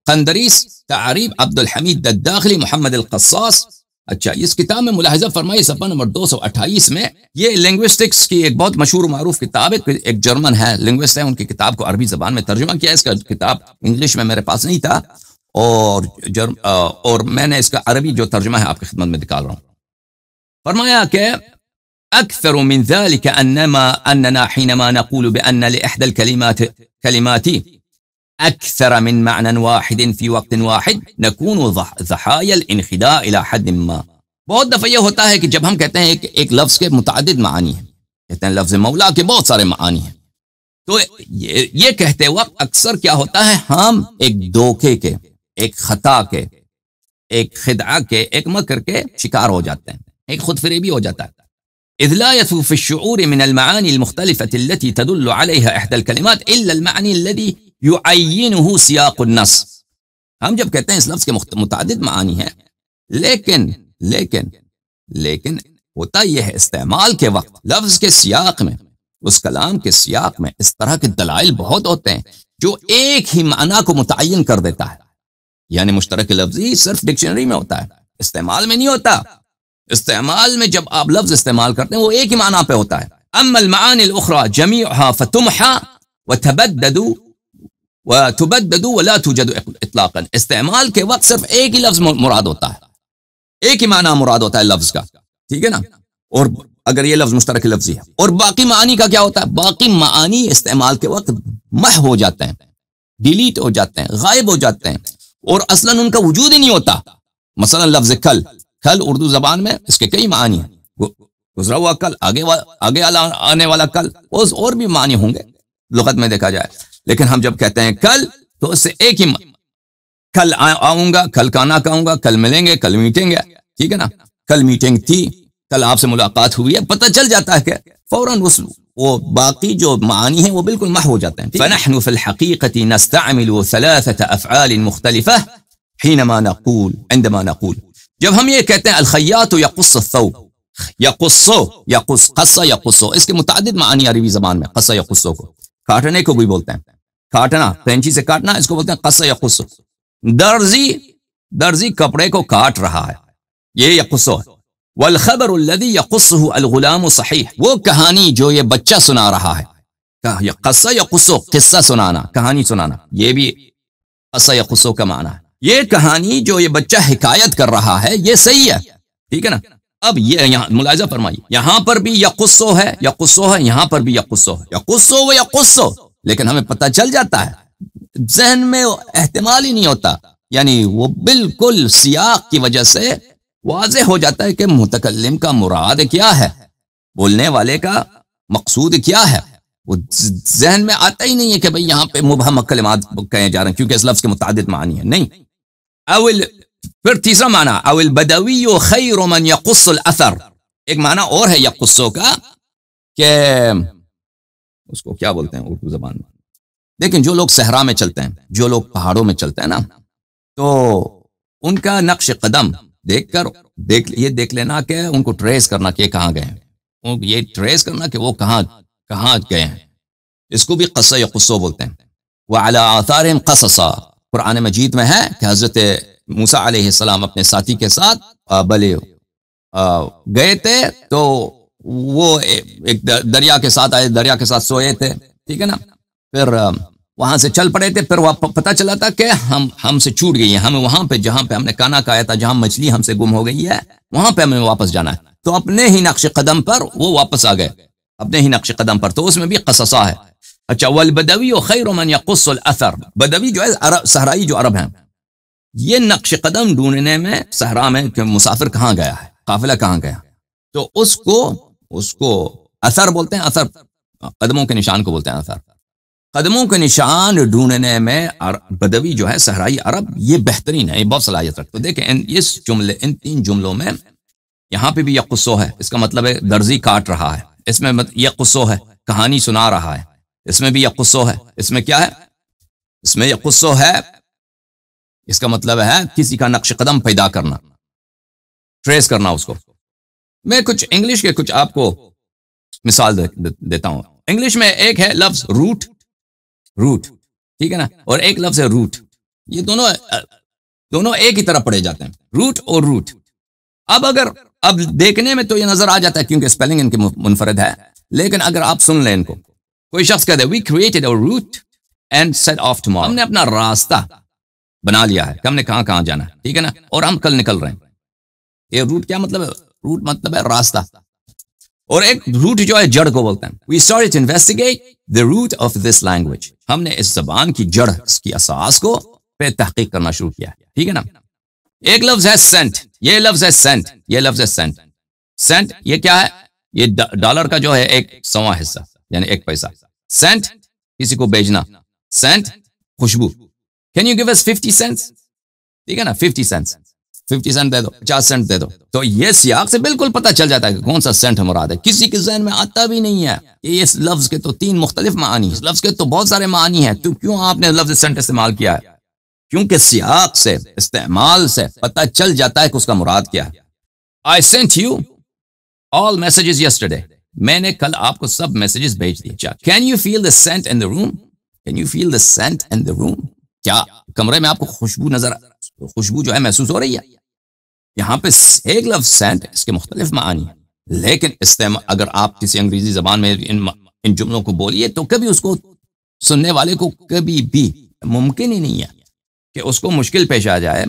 قندریس تعریب عبد الحمید الداخلی محمد القصاص. اچھا اس کتاب میں ملاحظہ فرمائیے صفحہ نمبر 228 میں یہ لنگوسٹکس کی ایک بہت مشہور و معروف کتاب ہے. ایک جرمن ہے لنگوسٹ ہے، ان کی کتاب کو عربی زبان میں ترجمہ کیا. اس کا کتاب انگلش میں میرے پاس نہیں تھا اور میں نے اس کا عربی جو ترجمہ ہے آپ کی خدمت میں نکال رہا ہوں. فرمایا کہ اکثر من ذلك اننا حينما نقول بان لاحدى الكلمات اكثر من معنى واحد في وقت واحد نكون ضحايا الانخداع الى حد ما. بہت دفعہ یہ ہوتا ہے کہ جب ہم کہتے ہیں کہ ایک لفظ کے متعدد معانی ہیں، کہتے ہیں لفظ مولا کے بہت سارے معانی ہیں، تو یہ کہتے وقت اکثر کیا ہوتا ہے ہم ایک دھوکے کے، ایک خطا کے، ایک خدعہ کے، ایک مکر کے شکار ہو جاتے ہیں، ایک خود فریبی ہو جاتا ہے. اذ لا يثو في الشعور من المعاني المختلفة التي تدل عليها احدى الكلمات الا المعنى الذي يعينه سياق النص. ہم جب کہتے ہیں اس لفظ کے متعدد معانی ہیں، لیکن ہوتا یہ ہے استعمال کے وقت لفظ کے سیاق میں، اس کلام کے سیاق میں اس طرح کے دلائل بہت ہوتے ہیں جو ایک ہی معنی کو متعین کر دیتا ہے. یعنی مشترک لفظی صرف ڈکشنری میں ہوتا ہے، استعمال میں نہیں ہوتا. استعمال میں جب آپ لفظ استعمال کرتے ہیں وہ ایک ہی معنی پہ ہوتا ہے. اما المعانی الاخرى جميعها فتمحى وتبدد ولا توجد اطلاقا. استعمال کے وقت صرف ایک ہی لفظ مراد ہوتا ہے، ایک ہی معنی مراد ہوتا ہے لفظ کا، ٹھیک ہے نا. اور اگر یہ لفظ مشترک لفظی ہے، اور باقی معانی کا کیا ہوتا ہے؟ باقی معانی استعمال کے وقت محو ہو جاتے ہیں، ڈیلیٹ ہو جاتے ہیں، غائب ہو جاتے ہیں، اور اصلاً ان کا وجود ہی نہیں ہوتا. مثلا لفظ کل اردو زبان میں اس کے کئی معنی ہیں، گزرا ہوا کل، آگے آنے والا کل، اور بھی معنی ہوں گے لغت میں دیکھا جائے. لیکن ہم جب کہتے ہیں کل تو اس سے ایک ہی کل آؤں گا، کل کھانا کھاؤں گا، کل ملیں گے، کل میٹنگ ہے، ٹھیک ہے نا. کل میٹنگ تھی، کل آپ سے ملاقات ہوئی ہے، پتہ چل جاتا ہے کہ فوراً وہ باقی جو معانی ہیں وہ بالکل محو ہو جاتے ہیں. فنحن في الحقيقة نستعمل 3 افعال مختلفة عندما نقول جب ہم یہ کہتے ہیں الخیاط یقص الثوب، یقص، اس کے متعدد معنی عربی زبان میں. قص یقصو کو کاٹنے کو بھی بولتے ہیں، کاٹنا، پینچی سے کاٹنا، اس کو بولتے ہیں قص یقص. درزی کپڑے کو کاٹ رہا ہے، یہ یقصو ہے. والخبر الذي يقصه الغلام صحیح، وہ کہانی جو یہ بچہ سنا رہا ہے. قص یقصو قصہ سنانا، کہانی سنانا، یہ بھی قص یقصو کا معنی ہے. یہ کہانی جو یہ بچہ حکایت کر رہا ہے یہ صحیح ہے، ٹھیک ہے نا. اب یہ یہاں ملاحظہ فرمائیے، یہاں پر بھی یقصو ہے، یہاں پر بھی یقصو ہے، لیکن ہمیں پتہ چل جاتا ہے، ذہن میں احتمال ہی نہیں ہوتا. یعنی وہ بالکل سیاق کی وجہ سے واضح ہو جاتا ہے کہ متکلم کا مراد کیا ہے، بولنے والے کا مقصود کیا ہے. وہ ذہن میں آتا ہی نہیں ہے کہ بھئی یہاں پہ مبہم کلمات کہے جا رہے ہیں کیونکہ اس لفظ کے متعدد معانی ہیں. نہیں. پھر تیسرا معنی اول بدوی خیر من یقص الاثر. ایک معنی اور ہے یقصو کا کہ اس کو کیا بولتے ہیں اردو زبان میں، لیکن جو لوگ صحرا میں چلتے ہیں، جو لوگ پہاڑوں میں چلتے ہیں نا، تو ان کا نقش قدم دیکھ کر یہ دیکھ لینا کہ ان کو ٹریس کرنا کہ کہاں گئے ہیں، یہ ٹریس کرنا کہ وہ کہاں گئے ہیں، اس کو بھی قصہ یقصو بولتے ہیں. وعلی آثارہم قصصا، قرآن مجید میں ہے کہ حضرت موسیٰ علیہ السلام اپنے ساتھی کے ساتھ گئے تھے، تو وہ ایک دریا کے ساتھ آئے، دریا کے ساتھ سوئے تھے، ٹھیک ہے نا. پھر وہاں سے چل پڑے تھے، پھر پتہ چلا تھا کہ ہم سے چھوٹ گئی ہے، ہمیں وہاں پہ جہاں پہ ہم نے کھانا کھایا تھا، جہاں مچھلی ہم سے گم ہو گئی ہے، وہاں پہ ہمیں واپس جانا ہے. تو اپنے ہی نقش قدم پر وہ واپس آ گئے، اپنے ہی نقش قدم پر. تو اس میں بھی قصصا ہے. اچھا، والبدوی خیر من یقص الاثر. بدوی جو ہے صحرائی جو عرب ہیں، یہ نقش قدم ڈھونڈنے میں صحرا میں کہ مسافر کہاں گیا ہے، قافلہ کہاں گیا، تو اس کو اثر بولتے ہیں، اثر قدموں کے نشان کو بولتے ہیں اثر۔ قدموں کے نشان ڈھونڈنے میں بدوی جو ہے صحرائی عرب یہ بہترین ہے، یہ بہت صلاحیت رکھتے ہیں۔ دیکھیں ان 3 جملوں میں یہاں پہ بھی یقصو ہے، اس کا مطلب ہے درزی کاٹ رہا ہے، اس میں یقصو ہے کہانی سنا رہا ہے، اس میں بھی یقصو ہے، اس میں کیا ہے، اس میں یقصو ہے، اس کا مطلب ہے کسی کا نقش قدم پیدا کرنا، ٹریس کرنا اس کو۔ میں کچھ انگلش کے کچھ آپ کو مثال دیتا ہوں۔ انگلش میں ایک ہے لفظ روٹ، ٹھیک ہے نا، اور ایک لفظ ہے روٹ، یہ دونوں ایک ہی طرح پڑھے جاتے ہیں، روٹ اور روٹ۔ اب دیکھنے میں تو یہ نظر آ جاتا ہے کیونکہ اسپیلنگ ان کے منفرد ہے، لیکن اگر آپ سن لیں ان کو، کوئی شخص کہتے ہیں we created our route and set off tomorrow، ہم نے اپنا راستہ بنا لیا ہے کہ ہم نے کہاں کہاں جانا ہے، ٹھیک ہے نا، اور ہم کل نکل رہے ہیں۔ یہ روٹ کیا مطلب ہے؟ روٹ مطلب ہے راستہ، اور ایک روٹ جو ہے جڑ کو بولتے ہیں۔ we started to investigate the root of this language، ہم نے اس زبان کی جڑ، اس کی اساس کو پہ تحقیق کرنا شروع کیا، ٹھیک ہے نا۔ ایک لفظ ہے سینٹ، یہ لفظ ہے سینٹ، یہ لفظ ہے سینٹ۔ سینٹ یہ کیا ہے؟ یہ ڈالر کا جو ہے 100واں حصہ، یعنی 1 پیسہ۔ سینٹ کسی کو بھیجنا، سینٹ خوشبو۔ Can you give us 50 cents؟ ٹھیک ہے نا، 50 cents، 50 سینٹ دے دو، 50 سینٹ دے دو۔ تو یہ سیاق سے بالکل پتہ چل جاتا ہے کہ کون سا سینٹ مراد ہے۔ کسی کے ذہن میں آتا بھی نہیں ہے کہ اس لفظ کے تو 3 مختلف معانی ہیں، اس لفظ کے تو بہت سارے معانی ہیں، تو کیوں آپ نے لفظ سینٹ استعمال کیا ہے؟ کیونکہ سیاق سے، استعمال سے پتہ چل جاتا ہے کہ اس کا مراد کیا ہے۔ I sent you all messages yesterday، میں نے کل آپ کو سب میسیجز بھیج دیے۔ Can you feel the scent in the room؟ Can you feel the scent in the room؟ کیا کمرے میں آپ کو خوشبو جو ہے محسوس ہو رہی ہے؟ یہاں پہ ایک لفظ سینٹ، اس کے مختلف معانی ہیں، لیکن اگر آپ کسی انگریزی زبان میں ان جملوں کو بولیے تو کبھی اس کو سننے والے کو کبھی بھی ممکن ہی نہیں ہے کہ اس کو مشکل پیش آ جائے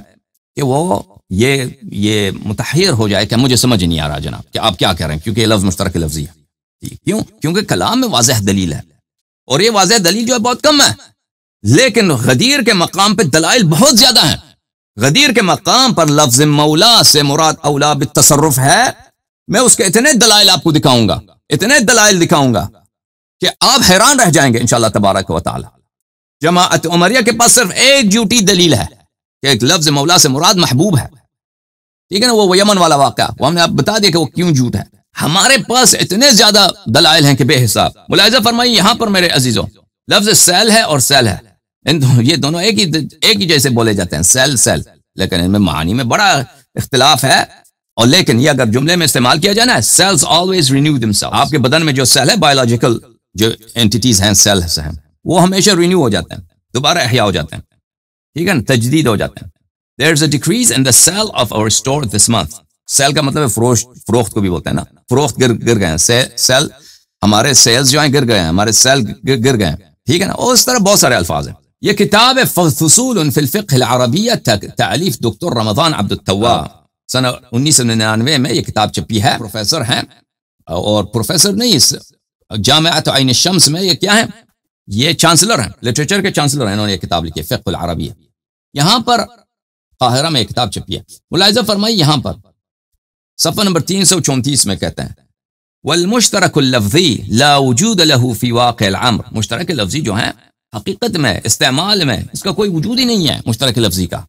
کہ وہ یہ متحیر ہو جائے کہ مجھے سمجھ نہیں آ رہا جناب کہ آپ کیا کہہ رہے ہیں، کیونکہ یہ لفظ مشترک لفظی ہے۔ کیوں؟ کیونکہ کلام میں واضح دلیل ہے، اور یہ واضح دلیل جو ہے بہت کم ہے، لیکن غدیر کے مقام پہ دلائل بہت زیادہ ہیں۔ غدیر کے مقام پر لفظ مولا سے مراد اولا بالتصرف ہے، میں اس کے اتنے دلائل آپ کو دکھاؤں گا، اتنے دلائل دکھاؤں گا کہ آپ حیران رہ جائیں گے انشاءاللہ تبارک و تعالی۔ جماعت عمریہ کے پاس صرف ایک جھوٹی دلیل ہے کہ ایک لفظ مولا سے مراد محبوب ہے، ٹھیک ہے نا، وہ یمن والا واقعہ، وہ ہم نے آپ بتا دیا کہ وہ کیوں جھوٹ ہے۔ ہمارے پاس اتنے زیادہ دلائل ہیں کہ بے حساب۔ ملاحظہ فرمائیے یہاں پر میرے عزیزوں، لفظ سیل ہے اور سیل ہے، یہ دونوں ایک ہی جیسے بولے جاتے ہیں، سیل، لیکن ان میں معانی میں بڑا اختلاف ہے۔ اور لیکن یہ اگر جملے میں استعمال کیا جائے نا، سیلز آلویز رینیو دمسیلز، آپ کے بدن میں جو سیل ہے، بایولوجیکل جو اینٹیٹیز ہیں، سیلز ہیں، وہ ہمیشہ رینیو ہو جاتے ہیں، دوبارہ احیا ہو جاتے ہیں، ٹھیک ہے نا، تجدید ہو جاتے ہیں۔ There is a decrease in the sale of our store this month۔ Sale کا مطلب ہے فروخت کو بھی بولتے ہیں نا، فروخت گر گئے ہیں، سیل ہمارے سیلز جو ہیں گر گئے ہیں، ہمارے سیل گر گئے ہیں، ٹھیک ہے نا، اور اس طرح بہت سارے الفاظ ہیں۔ یہ کتاب ہے فصول فی الفقہ العربیہ، تالیف دکتر رمضان عبد التواب، سنہ 1999 میں یہ کتاب چھپی ہے۔ پروفیسر ہیں، اور پروفیسر نہیں، جامعۃ عین الشمس میں یہ کیا ہے، یہ چانسلر ہیں، لٹریچر کے چانسلر ہیں، انہوں نے یہ کتاب لکھی ہے فقہ العربیہ۔ یہاں پر قاہرہ میں یہ کتاب چھپی ہے۔ ملاحظہ فرمائی یہاں پر صفحہ نمبر 334 میں کہتے ہیں والمشترک اللفظی لا وجود له فی واقع الامر، مشترک لفظی جو ہیں حقیقت میں، استعمال میں اس کا کوئی وجود ہی نہیں ہے مشترک لفظی کا،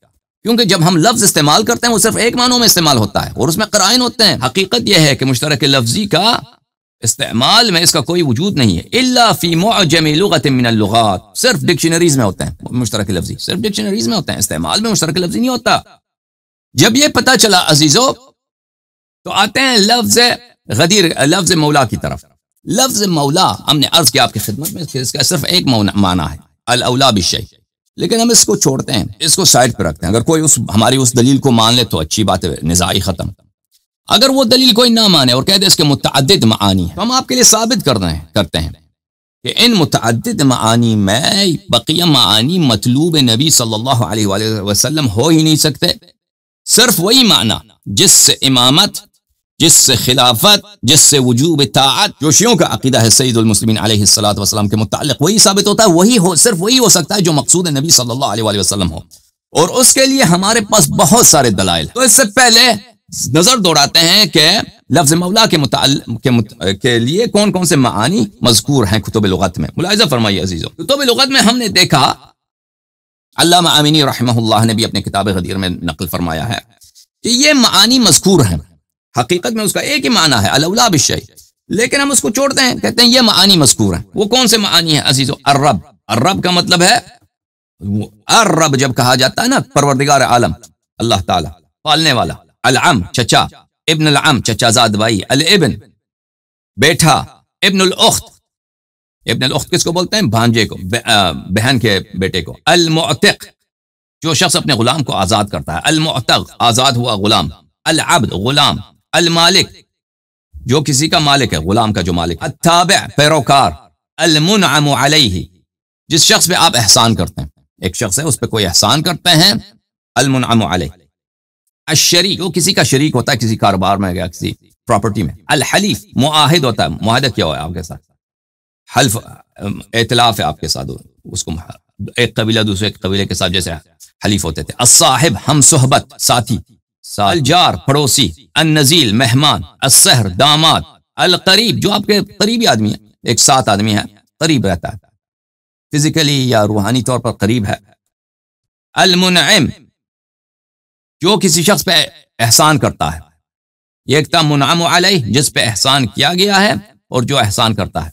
کیونکہ جب ہم لفظ استعمال کرتے ہیں وہ صرف ایک معنوں میں استعمال ہوتا ہے اور اس میں قرائن ہوتے ہیں۔ حقیقت یہ ہے کہ مشترک لفظی کا استعمال میں اس کا کوئی وجود نہیں ہے، الا فی معجم لغت من اللغات، صرف ڈکشنریز میں ہوتے ہیں مشترک لفظی، صرف ڈکشنریز میں ہوتے ہیں، استعمال میں مشترک لفظی نہیں ہوتا۔ جب یہ پتہ چلا عزیزو تو آتے ہیں لفظ غدیر، لفظ مولا کی طرف۔ لفظ مولا ہم نے عرض کیا آپ کی خدمت میں کہ اس کا صرف ایک معنی ہے، الاولا بالشیء، لیکن ہم اس کو چھوڑتے ہیں، اس کو سائڈ پہ رکھتے ہیں۔ اگر کوئی ہماری اس دلیل کو مان لے تو اچھی بات ہے، نزاعی ختم۔ اگر وہ دلیل کوئی نہ مانے اور کہہ دے اس کے متعدد معانی ہیں، تو ہم آپ کے لیے ثابت کرتے ہیں کہ ان متعدد معانی میں بقیہ معانی مطلوب نبی صلی اللہ علیہ وآلہ وسلم ہو ہی نہیں سکتے۔ صرف وہی معنی جس سے امامت، جس سے خلافت، جس سے وجوب طاعت، جو شیعوں کا عقیدہ ہے سید المسلمین علیہ الصلوۃ والسلام کے متعلق، وہی ثابت ہوتا ہے، صرف وہی ہو سکتا ہے جو مقصود نبی صلی اللہ علیہ وآلہ وسلم ہو، اور اس کے لیے ہمارے پاس بہت سارے دلائل۔ تو اس سے پہلے نظر دوڑاتے ہیں کہ لفظ مولا کے لیے کون کون سے معانی مذکور ہیں کتب لغت میں. ملاحظہ فرمائیے عزیزو، کتب لغت میں ہم نے دیکھا، علامہ آمینی رحمہ اللہ نے بھی اپنے کتاب غدیر میں نقل فرمایا ہے کہ یہ معانی مذکور ہیں. حقیقت میں اس کا ایک ہی معنی ہے الاولا بالشیء، لیکن ہم اس کو چھوڑتے ہیں، کہتے ہیں یہ معانی مذکور ہیں. وہ کون سے معانی ہیں عزیزو؟ الرب. الرب کا مطلب ہے، الرب جب کہا جاتا ہے نا پروردگار عالم اللہ تعالی، پالنے والا. العم چچا، ابن العم چچا زاد بھائی، الابن بیٹا، ابن الاخت، ابن الاخت کس کو بولتے ہیں؟ بھانجے کو، بہن کے بیٹے کو. المعتق جو شخص اپنے غلام کو آزاد کرتا ہے، المعتق آزاد ہوا غلام. العبد غلام. المالک جو کسی کا مالک ہے، غلام کا جو مالک. التابع پیروکار. المنعم علیہ جس شخص پہ آپ احسان کرتے ہیں، ایک شخص ہے اس پہ کوئی احسان کرتے ہیں، المنعم علیہ. الشریک وہ کسی کا شریک ہوتا ہے، کسی کاروبار میں گیا، کسی پراپرٹی میں. الحلیف معاہد ہوتا ہے، معاہدہ کیا ہوا ہے آپ کے ساتھ، حلف ائتلاف ہے آپ کے ساتھ، اس کو ایک قبیلہ دوسرے قبیلے کے ساتھ جیسے حلیف ہوتے تھے. الصاحب ہم صحبت ساتھی. الجار پڑوسی. النزیل مہمان. السحر داماد. القریب جو آپ کے قریبی آدمی ہے، ایک ساتھ آدمی ہے، قریب رہتا ہے، فزیکلی یا روحانی طور پر قریب ہے. المنعم جو کسی شخص پہ احسان کرتا ہے، ایک تا منعم علیہ جس پہ احسان کیا گیا ہے اور جو احسان کرتا ہے.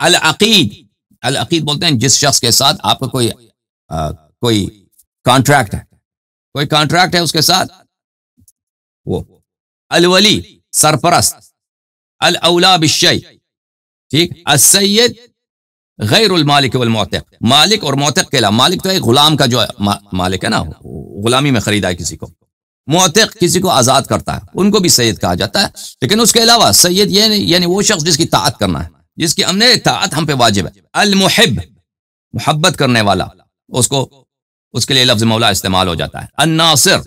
العقید العقید بولتے ہیں جس شخص کے ساتھ آپ کا کوئی کانٹریکٹ ہے، کوئی کانٹریکٹ ہے اس کے ساتھ وہ. الولی سرپرست. الاولا بالشیء ٹھیک. السید غیر المالک والمعتق مالک اور معتق کے علاوہ. مالک تو ایک غلام کا جو مالک ہے نا، غلامی میں خریدا ہے کسی کو. معتق کسی کو آزاد کرتا ہے، ان کو بھی سید کہا جاتا ہے. لیکن اس کے علاوہ سید یعنی وہ شخص جس کی طاعت کرنا ہے، جس کی ہم نے طاعت ہم پہ واجب ہے. المحب محبت کرنے والا، اس کے لیے لفظ مولا استعمال ہو جاتا ہے. الناصر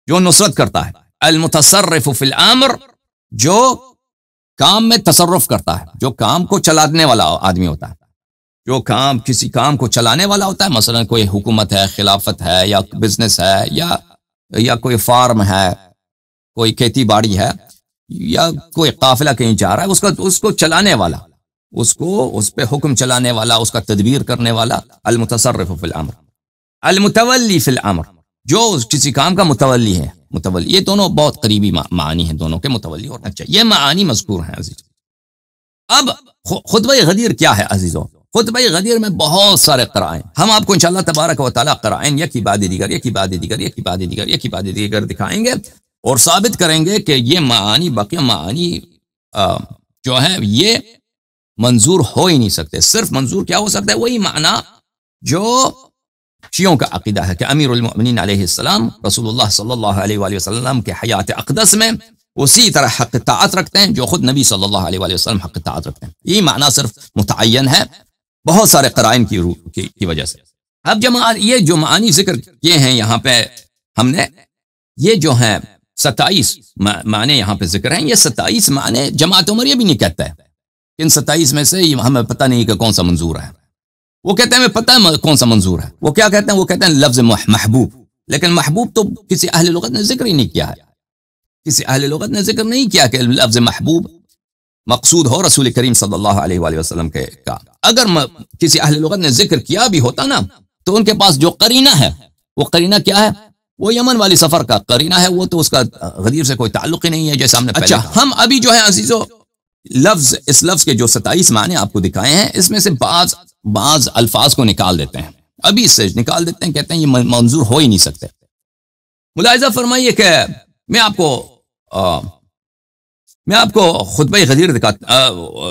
جو نصرت کرتا ہے. المتصرف فی الامر جو کام میں تصرف کرتا ہے، جو کام کو چلانے والا آدمی ہوتا ہے، جو کسی کام کو چلانے والا ہوتا ہے. مثلا کوئی حکومت ہے، خلافت ہے، یا بزنس ہے، یا کوئی فارم ہے، کوئی کھیتی باڑی ہے، یا کوئی قافلہ کہیں جا رہا ہے، اس کو چلانے والا، اس پہ حکم چلانے والا، اس کا تدبیر کرنے والا. المتصرف فی الامر. المتولی فی الامر جو کسی کام کا متولی ہے. متولی یہ دونوں بہت قریبی معانی ہیں، دونوں کے متولی ہونا چاہیے. یہ معانی مذکور ہیں عزیز. اب خطبہ غدیر کیا ہے عزیزو؟ خطبہ غدیر میں بہت سارے قرائن، ہم آپ کو انشاءاللہ تبارک و تعالی قرائن یکی بعد دیگر دکھائیں گے اور ثابت کریں گے کہ یہ معانی باقی معانی جو ہیں یہ منظور ہو ہی نہیں سکتے. صرف منظور کیا ہو سکتا ہے؟ وہی معنی جو شیعوں کا عقیدہ ہے کہ امیر المؤمنین علیہ السلام رسول اللہ صلی اللہ علیہ وآلہ وسلم کے حیات اقدس میں اسی طرح حق طاعت رکھتے ہیں جو خود نبی صلی اللہ علیہ وآلہ وسلم حق طاعت رکھتے ہیں. یہ معنی صرف متعین ہے بہت سارے قرائن کی وجہ سے. اب یہ جو معانی ذکر کیے ہیں یہاں پہ ہم نے، یہ جو ہیں 27 معنی یہاں پہ ذکر ہیں. یہ 27 معنی جماعت عمریہ بھی نہیں کہتا ہے. ان 27 میں سے ہمیں پتہ نہیں کہ کون سا منظور ہے. وہ کہتے ہیں ہمیں پتہ ہے کون سا منظور ہے. وہ کیا کہتے ہیں؟ وہ کہتے ہیں لفظ محبوب. لیکن محبوب تو کسی اہل لغت نے ذکر ہی نہیں کیا ہے. کسی اہل لغت نے ذکر نہیں کیا کہ لفظ محبوب مقصود ہو رسول کریم صلی اللہ علیہ وآلہ وسلم کے کا. اگر کسی اہل لغت نے ذکر کیا بھی ہوتا نا تو ان کے پاس جو قرینہ ہے، وہ قرینہ کیا ہے؟ وہ یمن والی سفر کا قرینہ ہے. وہ تو اس کا غدیر سے کوئی تعلق ہی نہیں ہے جیسے ہم نے پہلے. اچھا، ہم ابھی جو ہے عزیزو اس لفظ کے جو 27 معنی آپ کو دکھائے ہیں، اس میں سے بعض الفاظ کو نکال دیتے ہیں. ابھی اس سے نکال دیتے ہیں، کہتے ہیں یہ منظور ہو ہی نہیں سکتے. ملاحظہ فرمائیے کہ میں آپ کو خطبہ غدیر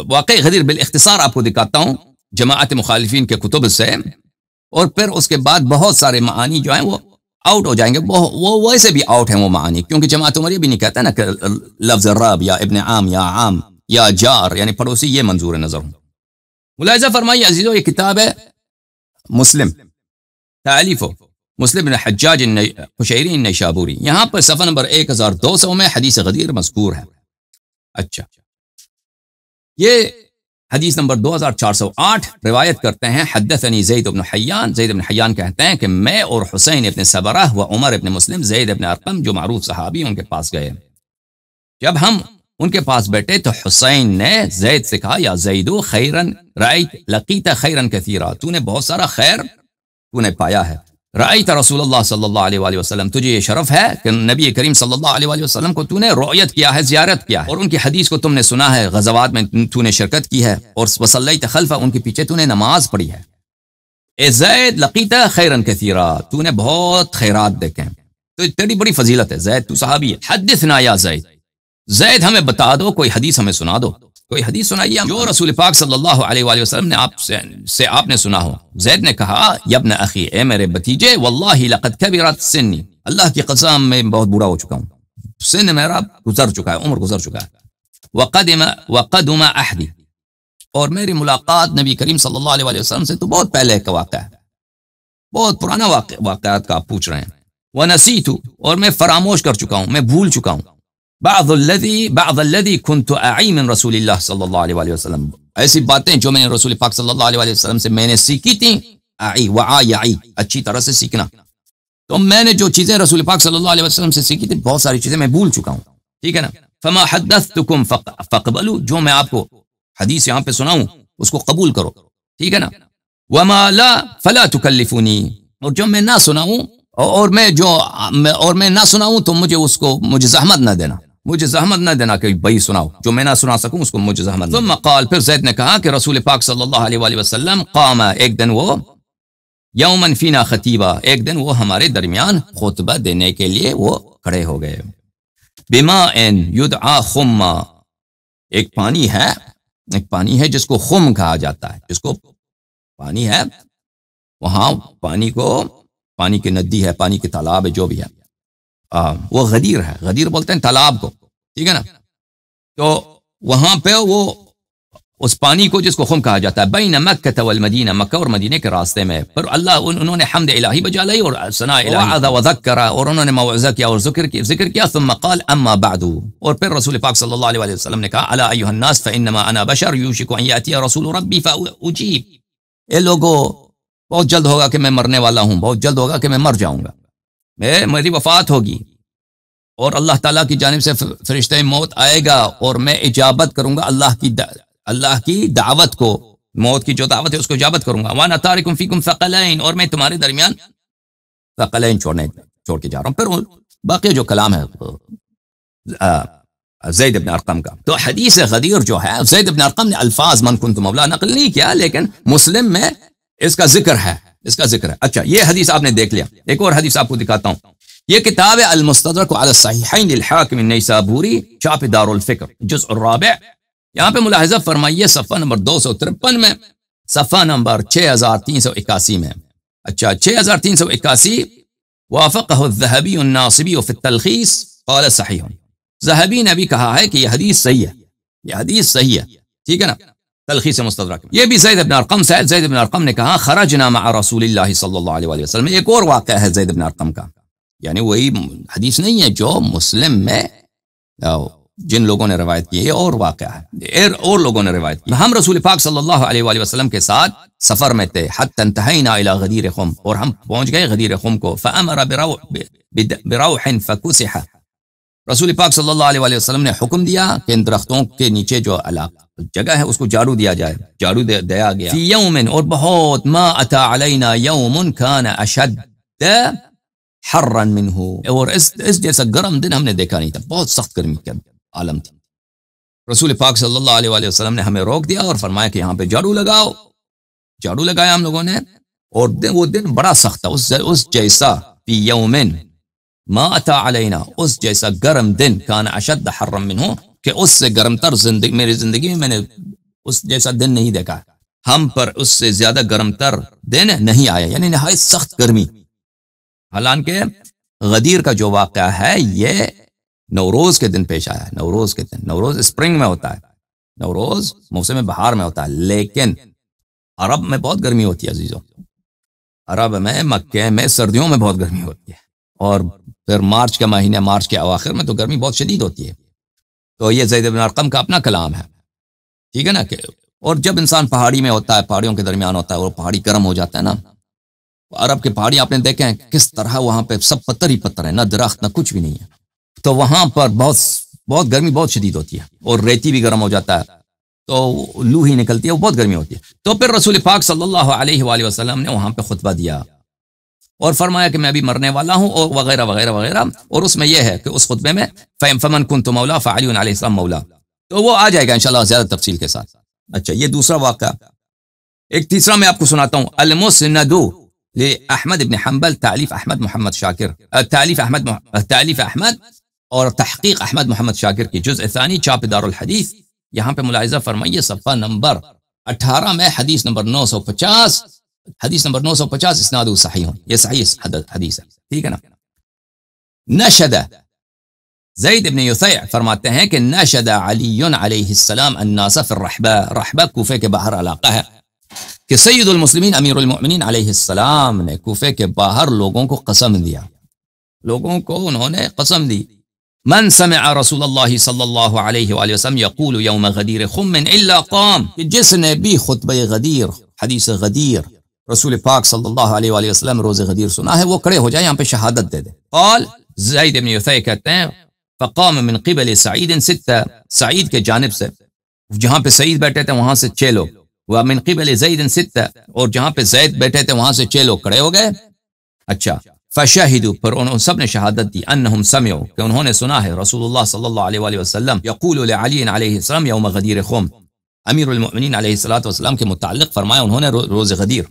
واقع غدیر بالاختصار آپ کو دکھاتا ہوں جماعت مخالفین کے کتب سے، اور پھر اس کے بعد بہت سارے معانی جو ہیں وہ آؤٹ ہو جائیں گے. وہ ویسے بھی آؤٹ ہیں وہ معانی، کیونکہ جماعت عمریہ بھی نہیں کہتا نا کہ لفظ رب یا ابن عام یا جار یعنی پڑوسی یہ منظور نظر ہوں. ملاحظہ فرمائیے عزیزو، یہ کتاب ہے مسلم، تالیف مسلم بن حجاج قشیری نیشابوری. یہاں پر صفحہ نمبر 1200 میں حدیث غدیر مذکور ہے. اچھا، یہ حدیث نمبر 2408 روایت کرتے ہیں حدثنی زید بن حیان کہتے ہیں کہ میں اور حسین ابن صبرہ و عمر ابن مسلم زید ابن ارقم جو معروف صحابی ان کے پاس گئے. جب ہم ان کے پاس بیٹھے تو حسین نے زید سے کہا یا زیدو خیرن رأیت لقیت خیرن کثیرا، تو نے بہت سارا خیر تو نے پایا ہے. رأیت رسول اللہ صلی اللہ علیہ وآلہ وسلم، تجھے یہ شرف ہے کہ نبی کریم صلی اللہ علیہ وآلہ وسلم کو تو نے رؤیت کیا ہے، زیارت کیا ہے، اور ان کی حدیث کو تم نے سنا ہے، غزوات میں تو نے شرکت کی ہے، اور وصلیت خلفہ ان کے پیچھے تو نے نماز پڑھی ہے. اے زید لقیت خیرن کثیرا، تو نے بہت خیرات دیکھے، تو تیری بڑی فضیلت ہے زید، تو صحابی ہے. حدثنا یا زید ہمیں بتا دو، کوئی حدیث ہمیں سنا دو، کوئی حدیث سنائیے جو رسول پاک صلی اللہ علیہ وآلہ وسلم نے آپ نے سنا ہو. زید نے کہا یا ابن اخی، اے میرے بھتیجے، واللہ لقد کبرت سنی، اللہ کی قسم میں بہت بوڑھا ہو چکا ہوں، سن میرا گزر چکا ہے، عمر گزر چکا ہے. وقدم احدی، اور میری ملاقات نبی کریم صلی اللہ علیہ وآلہ وسلم سے تو بہت پہلے کا واقعہ ہے، بہت پرانا واقعات کا آپ پوچھ رہے ہیں. ونسیت، اور میں فراموش کر چکا ہوں، میں بھول چکا ہوں. بعض الذي كنت اعي من رسول اللہ صلی اللہ علیہ وآلہ وسلم، ایسی باتیں جو میں نے رسول پاک صلی اللہ علیہ وآلہ وسلم سے میں نے سیکھی تھیں. اعی وعی، اچھی طرح سے سیکھنا. تو میں نے جو چیزیں رسول پاک صلی اللہ علیہ وسلم سے سیکھی تھی، بہت ساری چیزیں میں بھول چکا ہوں، ٹھیک ہے نا. فما حدثتكم فقبلوا، جو میں آپ کو حدیث یہاں پہ سناؤں اس کو قبول کرو، ٹھیک ہے نا. وما لا فلا تكلفوني، اور جو میں نہ سناؤں اور میں نہ سناؤں تو مجھے زحمت نہ دینا، مجھے زحمت نہ دینا کہ بھائی سناؤ، جو میں نہ سنا سکوں اس کو مجھے زحمت نہ. ثم قال، پھر زید نے کہا کہ رسول پاک صلی اللہ علیہ وآلہ وسلم قام، ایک دن وہ یوما فینا خطیبا، ایک دن وہ ہمارے درمیان خطبہ دینے کے لیے وہ کھڑے ہو گئے. بماء یدعا خما، ایک پانی ہے جس کو خم کہا جاتا ہے، جس کو پانی ہے وہاں پانی کی ندی ہے، پانی کے تالاب ہے، جو بھی ہے وہ غدیر ہے، غدیر بولتے ہیں تالاب کو، ٹھیک ہے نا. تو وہاں پہ وہ اس پانی کو جس کو خم کہا جاتا ہے، بین مکہ والمدینہ، مکہ اور مدینے کے راستے میں. پھر انہوں نے حمد الہی بجا لائی اور ثنا الہی، وعظ وذکر، اور انہوں نے موعظہ کیا اور ذکر کیا. ثم قال اما بعد، اور پھر رسول پاک صلی اللہ علیہ وسلم نے کہا الا ایھا الناس فانما انا بشر یوشک ان یاتی رسول ربی فاجیب، اے لوگو بہت جلد ہوگا کہ میں مرنے والا ہوں، بہت جلد ہوگا کہ میں مر جاؤں گا، میری وفات ہوگی، اور اللہ تعالیٰ کی جانب سے فرشتہ موت آئے گا اور میں اجابت کروں گا اللہ کی دعوت کو، موت کی جو دعوت ہے اس کو اجابت کروں گا. وانا تارکم فیکم ثقلین، اور میں تمہارے درمیان ثقلین چھوڑ کے جا رہا ہوں. پھر باقی جو کلام ہے زید بن ارقم کا. تو حدیث غدیر جو ہے زید بن ارقم نے الفاظ من کنت مولا نقل نہیں کیا، لیکن مسلم میں اس کا ذکر ہے. اچھا، یہ حدیث آپ نے دیکھ لیا. ایک اور حدیث آپ کو دکھاتا ہوں. یہ کتاب ہے المستدرک علی الصحیحین للحاکم النیسابوری، چھاپ دار الفکر، جزء الرابع. یہاں پہ ملاحظہ فرمائیے صفحہ نمبر 253 میں، صفحہ نمبر 6381 میں. اچھا، 6381. وافقہ الذہبی الناصبی فی التلخیص قال صحیح. ذہبی نے بھی کہا ہے کہ یہ حدیث صحیح ہے، یہ حدیث صحیح ہے، ٹھیک ہے نا. تلخیص مستدرک. یہ بھی زید بن ارقم سے، زید بن ارقم نے کہا خرجنا مع رسول اللہ صلی اللہ علیہ وآلہ وسلم. ایک اور واقعہ ہے زید بن ارقم کا، یعنی وہی حدیث نہیں ہے جو مسلم میں جن لوگوں نے روایت کی ہے، اور واقعہ ہے، اور لوگوں نے روایت کی. ہم رسول پاک صلی اللہ علیہ وآلہ وسلم کے ساتھ سفر میں تھے، حتی انتہینا الی غدیر خم، اور ہم پہنچ گئے غدیر خم کو. فامر بروح فکسح، رسول پاک صلی اللہ علیہ وآلہ وسلم نے حکم دیا کہ ان درختوں کے نیچے جو جگہ ہے اس کو جھاڑو دیا جائے، جھاڑو دیا گیا. فی یوم، اور بہت، ما اتی علینا یوم کان اشد حرا منہ، اور اس جیسا گرم دن ہم نے دیکھا نہیں تھا، بہت سخت گرمی کا عالم تھی. رسول پاک صلی اللہ علیہ وآلہ وسلم نے ہمیں روک دیا اور فرمایا کہ یہاں پہ جھاڑو لگاؤ. جھاڑو لگایا ہم لوگوں نے، اور وہ دن بڑا سخت تھا، اس جیسا. فی یوم ما اتا علینا، اس جیسا گرم دن، کان اشد حرا منہ، کہ اس سے گرم تر میری زندگی میں نے اس جیسا دن نہیں دیکھا، ہم پر اس سے زیادہ گرم تر دن نہیں آیا، یعنی نہایت سخت گرمی. حالانکہ غدیر کا جو واقعہ ہے یہ نوروز کے دن پیش آیا ہے. نوروز کے دن، نوروز اسپرنگ میں ہوتا ہے، نوروز موسم بہار میں ہوتا ہے، لیکن عرب میں بہت گرمی ہوتی ہے عزیزوں. عرب میں، مکہ میں سردیوں میں بہت گرمی ہوتی ہے، اور پھر مارچ کا مہینہ، مارچ کے اواخر میں تو گرمی بہت شدید ہوتی ہے. تو یہ زید بن ارقم کا اپنا کلام ہے، ٹھیک ہے نا. کہ اور جب انسان پہاڑی میں ہوتا ہے، پہاڑیوں کے درمیان ہوتا ہے اور پہاڑی گرم ہو جاتا ہے نا، عرب کے پہاڑی آپ نے دیکھے ہیں کس طرح وہاں پہ سب پتھر ہی پتھر ہے، نہ درخت نہ کچھ بھی نہیں ہے، تو وہاں پر بہت گرمی بہت شدید ہوتی ہے، اور ریتی بھی گرم ہو جاتا ہے تو لو ہی نکلتی ہے، وہ بہت گرمی ہوتی ہے۔ تو پھر رسول پاک صلی اللہ علیہ وآلہ وسلم نے وہاں پہ خطبہ دیا اور فرمایا کہ میں ابھی مرنے والا ہوں، اور وغیرہ وغیرہ وغیرہ، اور اس میں یہ ہے کہ اس خطبے میں فَمَنْ كُنْتُ مَوْلَا فَعَلِيٌّ علیہ السلام مولا، تو وہ آ جائے گا انشاءاللہ زیادہ تفصیل کے ساتھ۔ اچھا، یہ دوسرا واقعہ۔ ایک تیسرا میں آپ کو سناتا ہوں، المسند لأحمد بن حنبل، تعلیف احمد محمد شاکر، تعلیف احمد اور تحقیق احمد محمد شاکر کی، جزء ثانی، چاپ دار الحدیث۔ یہاں پہ ملاحظہ فرمائیے صفحہ نمبر 18 میں حدیث نمبر 950، حدیث نمبر 950 اسناد صحیح، یہ صحیح حدیث ہے، ٹھیک ہے نا۔ نشد زید بن یثیع فرماتے ہیں کہ نشد علی علیہ السلام الناس فی الرحبہ، رحبہ کوفے کے باہر علاقہ ہے، کہ سید المسلمین امیر المؤمنین علیہ السلام نے کوفے کے باہر لوگوں کو قسم دیا، لوگوں کو انہوں نے قسم دی، من سمع رسول اللہ صلی اللہ علیہ وآلہ وسلم یقول یوم غدیر خم الا قام، کہ جس نے بھی خطبہ غدیر، حدیث غدیر، رسول پاک صلی اللہ علیہ وآلہ وسلم روز غدیر سنا ہے، وہ کھڑے ہو جائے، یہاں پہ شہادت دے دے۔ قال زید بن یثیع کہتے ہیں فقام من قبل سعید ستہ، سعید کے جانب سے، جہاں پہ سعید بیٹھے تھے وہاں سے 6 لوگ، ومن قبل زید ستہ، اور جہاں پہ زید بیٹھے تھے وہاں سے 6 لوگ کھڑے ہو گئے۔ اچھا، فشہدوا، پر انہوں سب نے شہادت دی، انہم سمعوا، کہ انہوں نے سنا ہے، رسول اللہ صلی اللہ علیہ وآلہ وسلم یقول لعلی علیہ السلام یوم غدیر خم، امیر المؤمنین علیہ الصلوۃ والسلام کے متعلق فرمایا انہوں نے روز غدیر،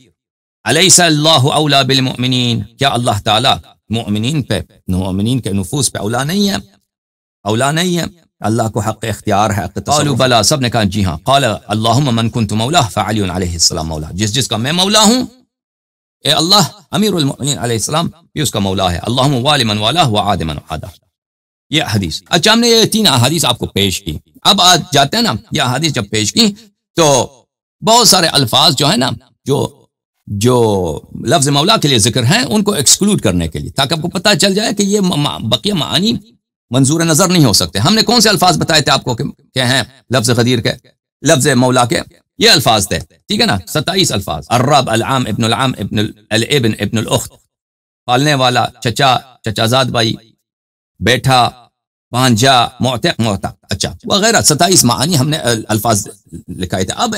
الیس اللہ اولا بالمؤمنین، کیا اللہ تعالی مؤمنین کے نفوس پہ اولا نہیں ہے، اولا نہیں ہے، اللہ کو حق اختیار ہے، حق تصرف۔ قالوا بلا، سب نے کہا جی ہاں۔ قال اللہم من کنت مولا فعلی علیہ السلام مولا، جس کا میں مولا ہوں، اے اللہ امیر المؤمنین علیہ السلام بھی اس کا مولا ہے، اللہم والی من والا وعاد من عادہ، یہ حدیث۔ اچھا، ہم نے یہ 3 احادیث آپ کو پیش کی، اب آج جاتے ہیں نا، یہ احادیث جب پیش کی تو بہت سارے الفاظ جو ہے نا، جو لفظ مولا کے لیے ذکر ہیں، ان کو ایکسکلوڈ کرنے کے لیے، تاکہ آپ کو پتہ چل جائے کہ یہ بقیہ معانی منظور نظر نہیں ہو سکتے۔ ہم نے کون سے الفاظ بتائے تھے آپ کو کہ ہیں لفظ غدیر کے، لفظ مولا کے یہ الفاظ تھے، ٹھیک ہے نا، 27 الفاظ، الرب، العام، ابن العام، ابن الابن، ابن الاخت، پالنے والا، چچا زاد بھائی، بیٹھا، بھانجا، معتق، اچھا وغیرہ 27 معانی ہم نے الفاظ لکھائے تھے۔ اب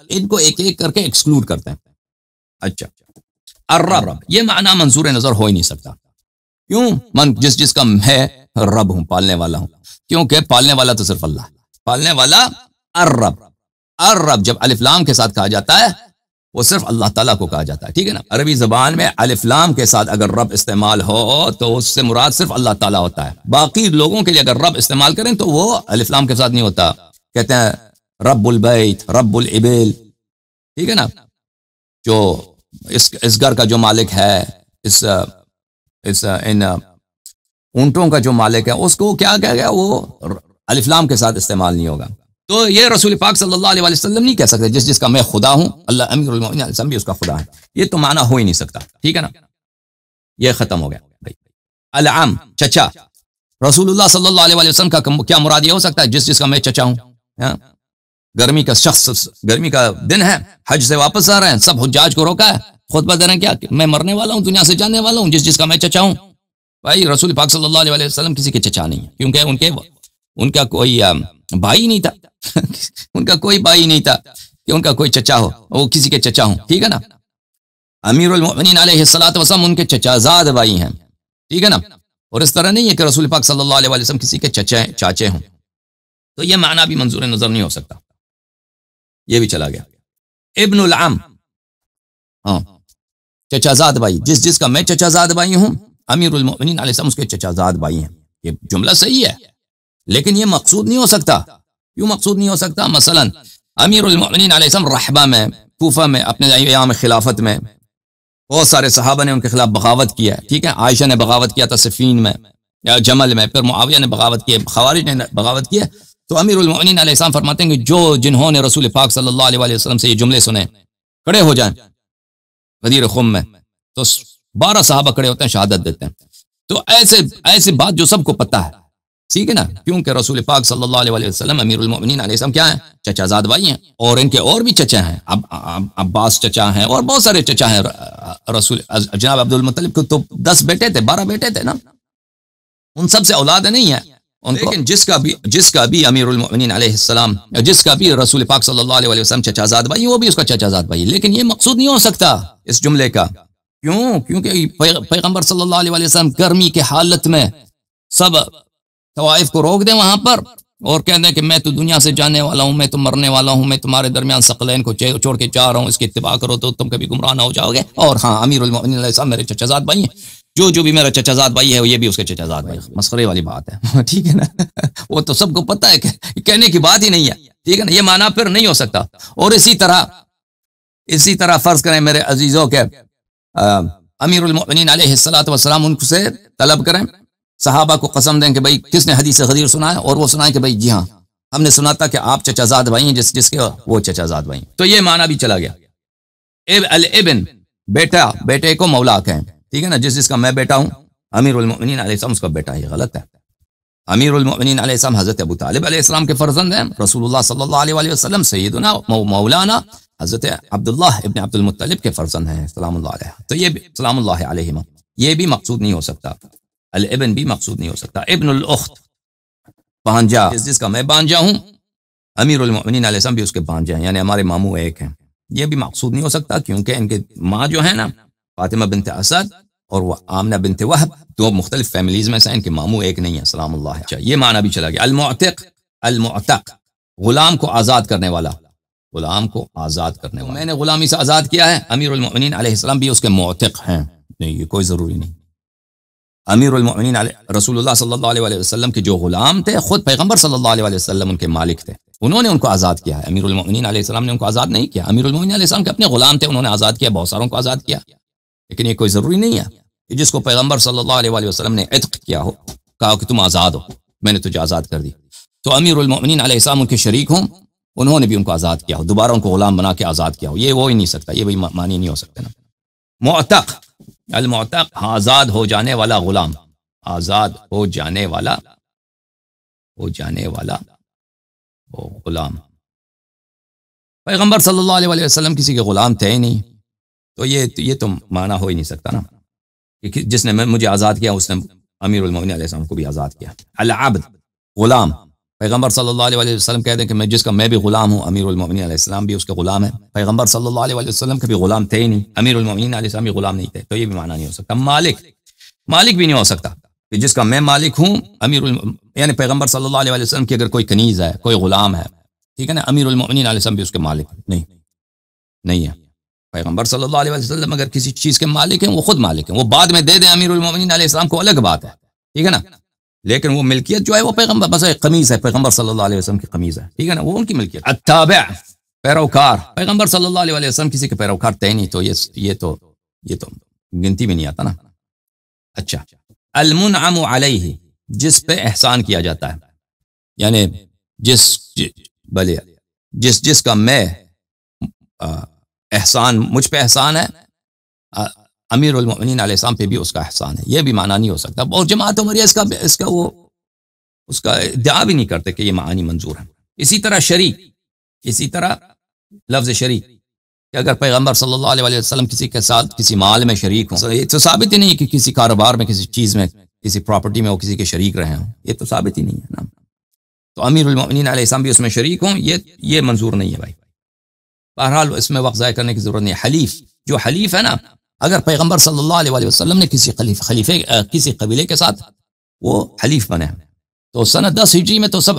ان کو ایک ایک کر کے ایکسکلوڈ کرتے ہیں۔ اچھا، الرب، یہ معنی منظور نظر ہو ہی نہیں سکتا، کیوں؟ من جس کا میں رب ہوں، پالنے والا ہوں، کیونکہ پالنے والا تو صرف اللہ، پالنے والا الرب جب الف لام کے ساتھ کہا جاتا ہے وہ صرف اللہ تعالیٰ کو کہا جاتا ہے، ٹھیک ہے نا۔ عربی زبان میں الف لام کے ساتھ اگر رب استعمال ہو تو اس سے مراد صرف اللہ تعالیٰ ہوتا ہے، باقی لوگوں کے لیے اگر رب استعمال کریں تو وہ الف لام کے ساتھ نہیں ہوتا، کہتے ہیں رب البیت، رب الابل، ٹھیک ہے نا، جو اس گھر کا جو مالک ہے، ان اونٹوں کا جو مالک ہے، اس کو کیا کہہ گیا، وہ الف لام کے ساتھ استعمال نہیں ہوگا۔ تو یہ رسول پاک صلی اللہ علیہ وسلم نہیں کہہ سکتے جس کا میں خدا ہوں، اللہ امیر المؤمنین علیہ السلام بھی اس کا خدا ہے، یہ تو معنی ہو ہی نہیں سکتا، ٹھیک ہے نا، یہ ختم ہو گیا بھائی۔ العم، چچا، رسول اللہ صلی اللہ علیہ وسلم کا کیا مراد یہ ہو سکتا ہے جس کا میں چچا ہوں؟ گرمی کا شخص، گرمی کا دن ہے، حج سے واپس آ رہے ہیں، سب حجاج کو روکا ہے، خطبہ دے رہے ہیں کیا کہ میں مرنے والا ہوں، دنیا سے جانے والا ہوں، جس کا میں چچا ہوں۔ بھائی رسول پاک صلی اللہ علیہ وسلم کسی کے چچا نہیں ہے، کیونکہ ان کا کوئی بھائی نہیں تھا ان کا کوئی بھائی نہیں تھا کہ ان کا کوئی چچا ہو، وہ کسی کے چچا ہوں، ٹھیک ہے نا۔ امیر المؤمنین علیہ الصلوۃ والسلام ان کے چچا زاد بھائی ہیں، ٹھیک ہے نا، اور اس طرح نہیں ہے کہ رسول پاک صلی اللہ علیہ وسلم کسی کے چاچے ہوں، تو یہ معنی بھی منظور نظر نہیں ہو سکتا، یہ بھی چلا گیا۔ ابن العم، ہاں چچا زاد بھائی، جس کا میں چچا زاد بھائی ہوں، امیر المؤمنین علیہ السلام اس کے چچا زاد بھائی ہیں، یہ جملہ صحیح ہے، لیکن یہ مقصود نہیں ہو سکتا۔ کیوں مقصود نہیں ہو سکتا؟ مثلا امیر المؤمنین علیہ السلام رحبہ میں، کوفہ میں، اپنے ایام خلافت میں بہت سارے صحابہ نے ان کے خلاف بغاوت کیا، ٹھیک ہے، عائشہ نے بغاوت کیا تھا صفین میں یا جمل میں، پھر معاویہ نے بغاوت کی، خوارج نے بغاوت کی، تو امیر المؤمنین علیہ السلام فرماتے ہیں کہ جنہوں نے رسول پاک صلی اللہ علیہ وسلم سے یہ جملے سنے کھڑے ہو جائیں غدیر خم میں، تو 12 صحابہ کھڑے ہوتے ہیں، شہادت دیتے ہیں۔ تو ایسے بات جو سب کو پتہ ہے، ٹھیک ہے نا، کیونکہ رسول پاک صلی اللہ علیہ وسلم امیر المؤمنین علیہ السلام کیا ہیں؟ چچا زاد بھائی ہیں، اور ان کے اور بھی چچا ہیں، عباس چچا ہیں اور بہت سارے چچا ہیں۔ رسول جناب عبد المطلب کو تو 10 بیٹے تھے، 12 بیٹے تھے نا، ان سب سے اولاد نہیں ہے ان کو۔ لیکن جس کا بھی امیر المؤمنین علیہ السلام، جس کا بھی رسول پاک صلی اللہ علیہ وسلم چچا زاد بھائی، وہ بھی اس کا چچا زاد بھائی، لیکن یہ مقصود نہیں ہو سکتا اس جملے کا۔ کیوں؟ کیونکہ پیغمبر صلی اللہ علیہ وسلم گرمی کے حالت میں سب طوائف کو روک دیں وہاں پر اور کہہ دیں کہ میں تو دنیا سے جانے والا ہوں، میں تو مرنے والا ہوں، میں تمہارے درمیان ثقلین کو چھوڑ کے جا رہا ہوں، اس کی اتباع کرو تو تم کبھی گمراہ نہ ہو جاؤ گے، اور ہاں امیر المؤمنین علیہ السلام میرے چچا زاد بھائی ہیں، جو بھی میرا چچا زاد بھائی ہے یہ بھی اس کے چچا زاد بھائی۔ مسخرے والی بات ہے، ٹھیک ہے نا، وہ تو سب کو پتہ ہے کہ کہنے کی بات ہی نہیں ہے، ٹھیک ہے نا، یہ معنی پھر نہیں ہو سکتا۔ اور اسی طرح فرض کریں میرے عزیزوں کے امیر المؤمنین علیہ السلام ان سے طلب کریں، صحابہ کو قسم دیں کہ بھائی کس نے حدیث غدیر سنا ہے، اور وہ سنائیں کہ بھائی جی ہاں ہم نے سنا تھا کہ آپ چچا زاد بھائی ہیں، جس کے وہ چچا زاد بھائی ہیں، تو یہ معنی بھی چلا گیا۔ الابن بیٹے کو مولا کہیں، ٹھیک ہے نا، جس کا میں بیٹا ہوں امیر المؤمنین علیہ السلام اس کا بیٹا، یہ غلط ہے۔ امیر المؤمنین علیہ السلام حضرت ابو طالب علیہ السلام کے فرزند ہیں، رسول اللہ صلی اللہ علیہ وسلم سیدنا مولانا حضرت عبداللہ ابن عبد المطلب کے فرزند ہیں سلام اللہ علیہ، تو یہ بھی سلام اللہ علیہما، یہ بھی مقصود نہیں ہو سکتا، الابن بھی مقصود نہیں ہو سکتا۔ ابن الاخت بانجا، جس کا میں بانجا ہوں امیر المؤمنین علیہ السلام بھی اس کے بانجے ہیں، یعنی ہمارے ماموں ایک ہیں، یہ بھی مقصود نہیں ہو سکتا، کیونکہ ان کے ماں جو ہے نا فاطمہ بنت اسد اور وہ آمنہ بنت وہب، دو مختلف فیملیز میں سے ان کے ماموں ایک نہیں ہیں سلام اللہ علیہ، یہ معنی بھی چلا گیا۔ المعتق غلام کو آزاد کرنے والا، غلام کو آزاد کرنے والا، میں نے غلامی سے آزاد کیا ہے، امیر المؤمنین علیہ السلام بھی اس کے معتق ہیں، نہیں یہ کوئی ضروری نہیں۔ امیر المؤمنین رسول اللہ صلی اللہ علیہ وسلم کے جو غلام تھے، خود پیغمبر صلی اللہ علیہ وسلم ان کے مالک تھے، انہوں نے ان کو آزاد کیا ہے، امیر المؤمنین علیہ السلام نے ان کو آزاد نہیں کیا، امیر المؤمنین علیہ السلام کے اپنے غلام تھے، انہوں نے آزاد کیا، بہت ساروں کو آزاد کیا، لیکن یہ کوئی ضروری نہیں ہے کہ جس کو پیغمبر صلی اللہ علیہ وسلم نے عتق کیا ہو، کہا کہ تم آزاد ہو، میں نے تجھے آزاد کر دی، تو امیر المؤمنین علیہ السلام ان کے شریک ہوں، انہوں نے بھی ان کو آزاد کیا ہو، دوبارہ ان کو غلام بنا کے آزاد کیا ہو، یہ ہو ہی نہیں سکتا، یہ بھی معنی نہیں ہو سکتا نا۔ معتق، المعتق آزاد ہو جانے والا غلام، آزاد ہو جانے والا وہ غلام، پیغمبر صلی اللہ علیہ وسلم کسی کے غلام تھے ہی نہیں، تو یہ تو معنی ہو ہی نہیں سکتا نا کہ جس نے مجھے آزاد کیا اس نے امیر المؤمنین علیہ السلام کو بھی آزاد کیا۔ العبد غلام، پیغمبر صلی اللہ علیہ وسلم کہتے ہیں کہ میں جس کا میں بھی غلام ہوں، امیر المؤمنین علیہ السلام بھی اس کے غلام ہیں، پیغمبر صلی اللہ علیہ وسلم کے بھی غلام تھے ہی نہیں، امیر المؤمنین علیہ السلام بھی غلام نہیں تھے، تو یہ بھی معنی نہیں ہو سکتا۔ مالک بھی نہیں ہو سکتا کہ جس کا میں مالک ہوں، یعنی پیغمبر صلی اللہ علیہ وسلم کی اگر کوئی کنیز ہے، کوئی غلام ہے، ٹھیک ہے نا، امیر المؤمنین علیہ السلام بھی اس کے مالک نہیں ہے۔ پیغمبر صلی اللہ علیہ وسلم اگر کسی چیز کے مالک ہیں، وہ خود مالک ہیں، وہ بعد میں دے دیں امیر المؤمنین علیہ السلام کو الگ بات ہے، ٹھیک ہے نا، لیکن وہ ملکیت جو ہے وہ پیغمبر، بس ایک قمیض ہے، پیغمبر صلی اللہ علیہ وسلم کی قمیض ہے، ٹھیک ہے نا، وہ ان کی ملکیت۔ التابع پیروکار، پیغمبر صلی اللہ علیہ وسلم کسی کے پیروکار تھے نہیں، تو یہ تو گنتی میں نہیں آتا نا۔ اچھا، المنعم علیہ، جس پہ احسان کیا جاتا ہے، یعنی جس کا میں احسان، مجھ پہ احسان ہے، امیر المؤمنین علیہ السلام پہ بھی اس کا احسان ہے، یہ بھی معنی نہیں ہو سکتا، اور جماعت عمریہ اس کا ادعا بھی نہیں کرتے کہ یہ معانی منظور ہیں۔ اسی طرح شریک، اسی طرح لفظ شریک کہ اگر پیغمبر صلی اللہ علیہ وسلم کسی کے ساتھ کسی مال میں شریک ہوں، یہ تو ثابت ہی نہیں کہ کسی کاروبار میں، کسی چیز میں، کسی پراپرٹی میں وہ کسی کے شریک رہے ہوں، یہ تو ثابت ہی نہیں ہے نا، تو امیر المؤمنین علیہ السلام بھی اس میں شریک ہوں، یہ منظور نہیں ہے بھائی۔ بہرحال اس میں وقت ضائع کرنے کی ضرورت نہیں ہے۔ حلیف، جو حلیف ہے نا، اگر پیغمبر صلی اللہ علیہ وسلم نے کسی قبیلے کے ساتھ وہ حلیف بنے تو سنہ 10 ہجری میں تو سب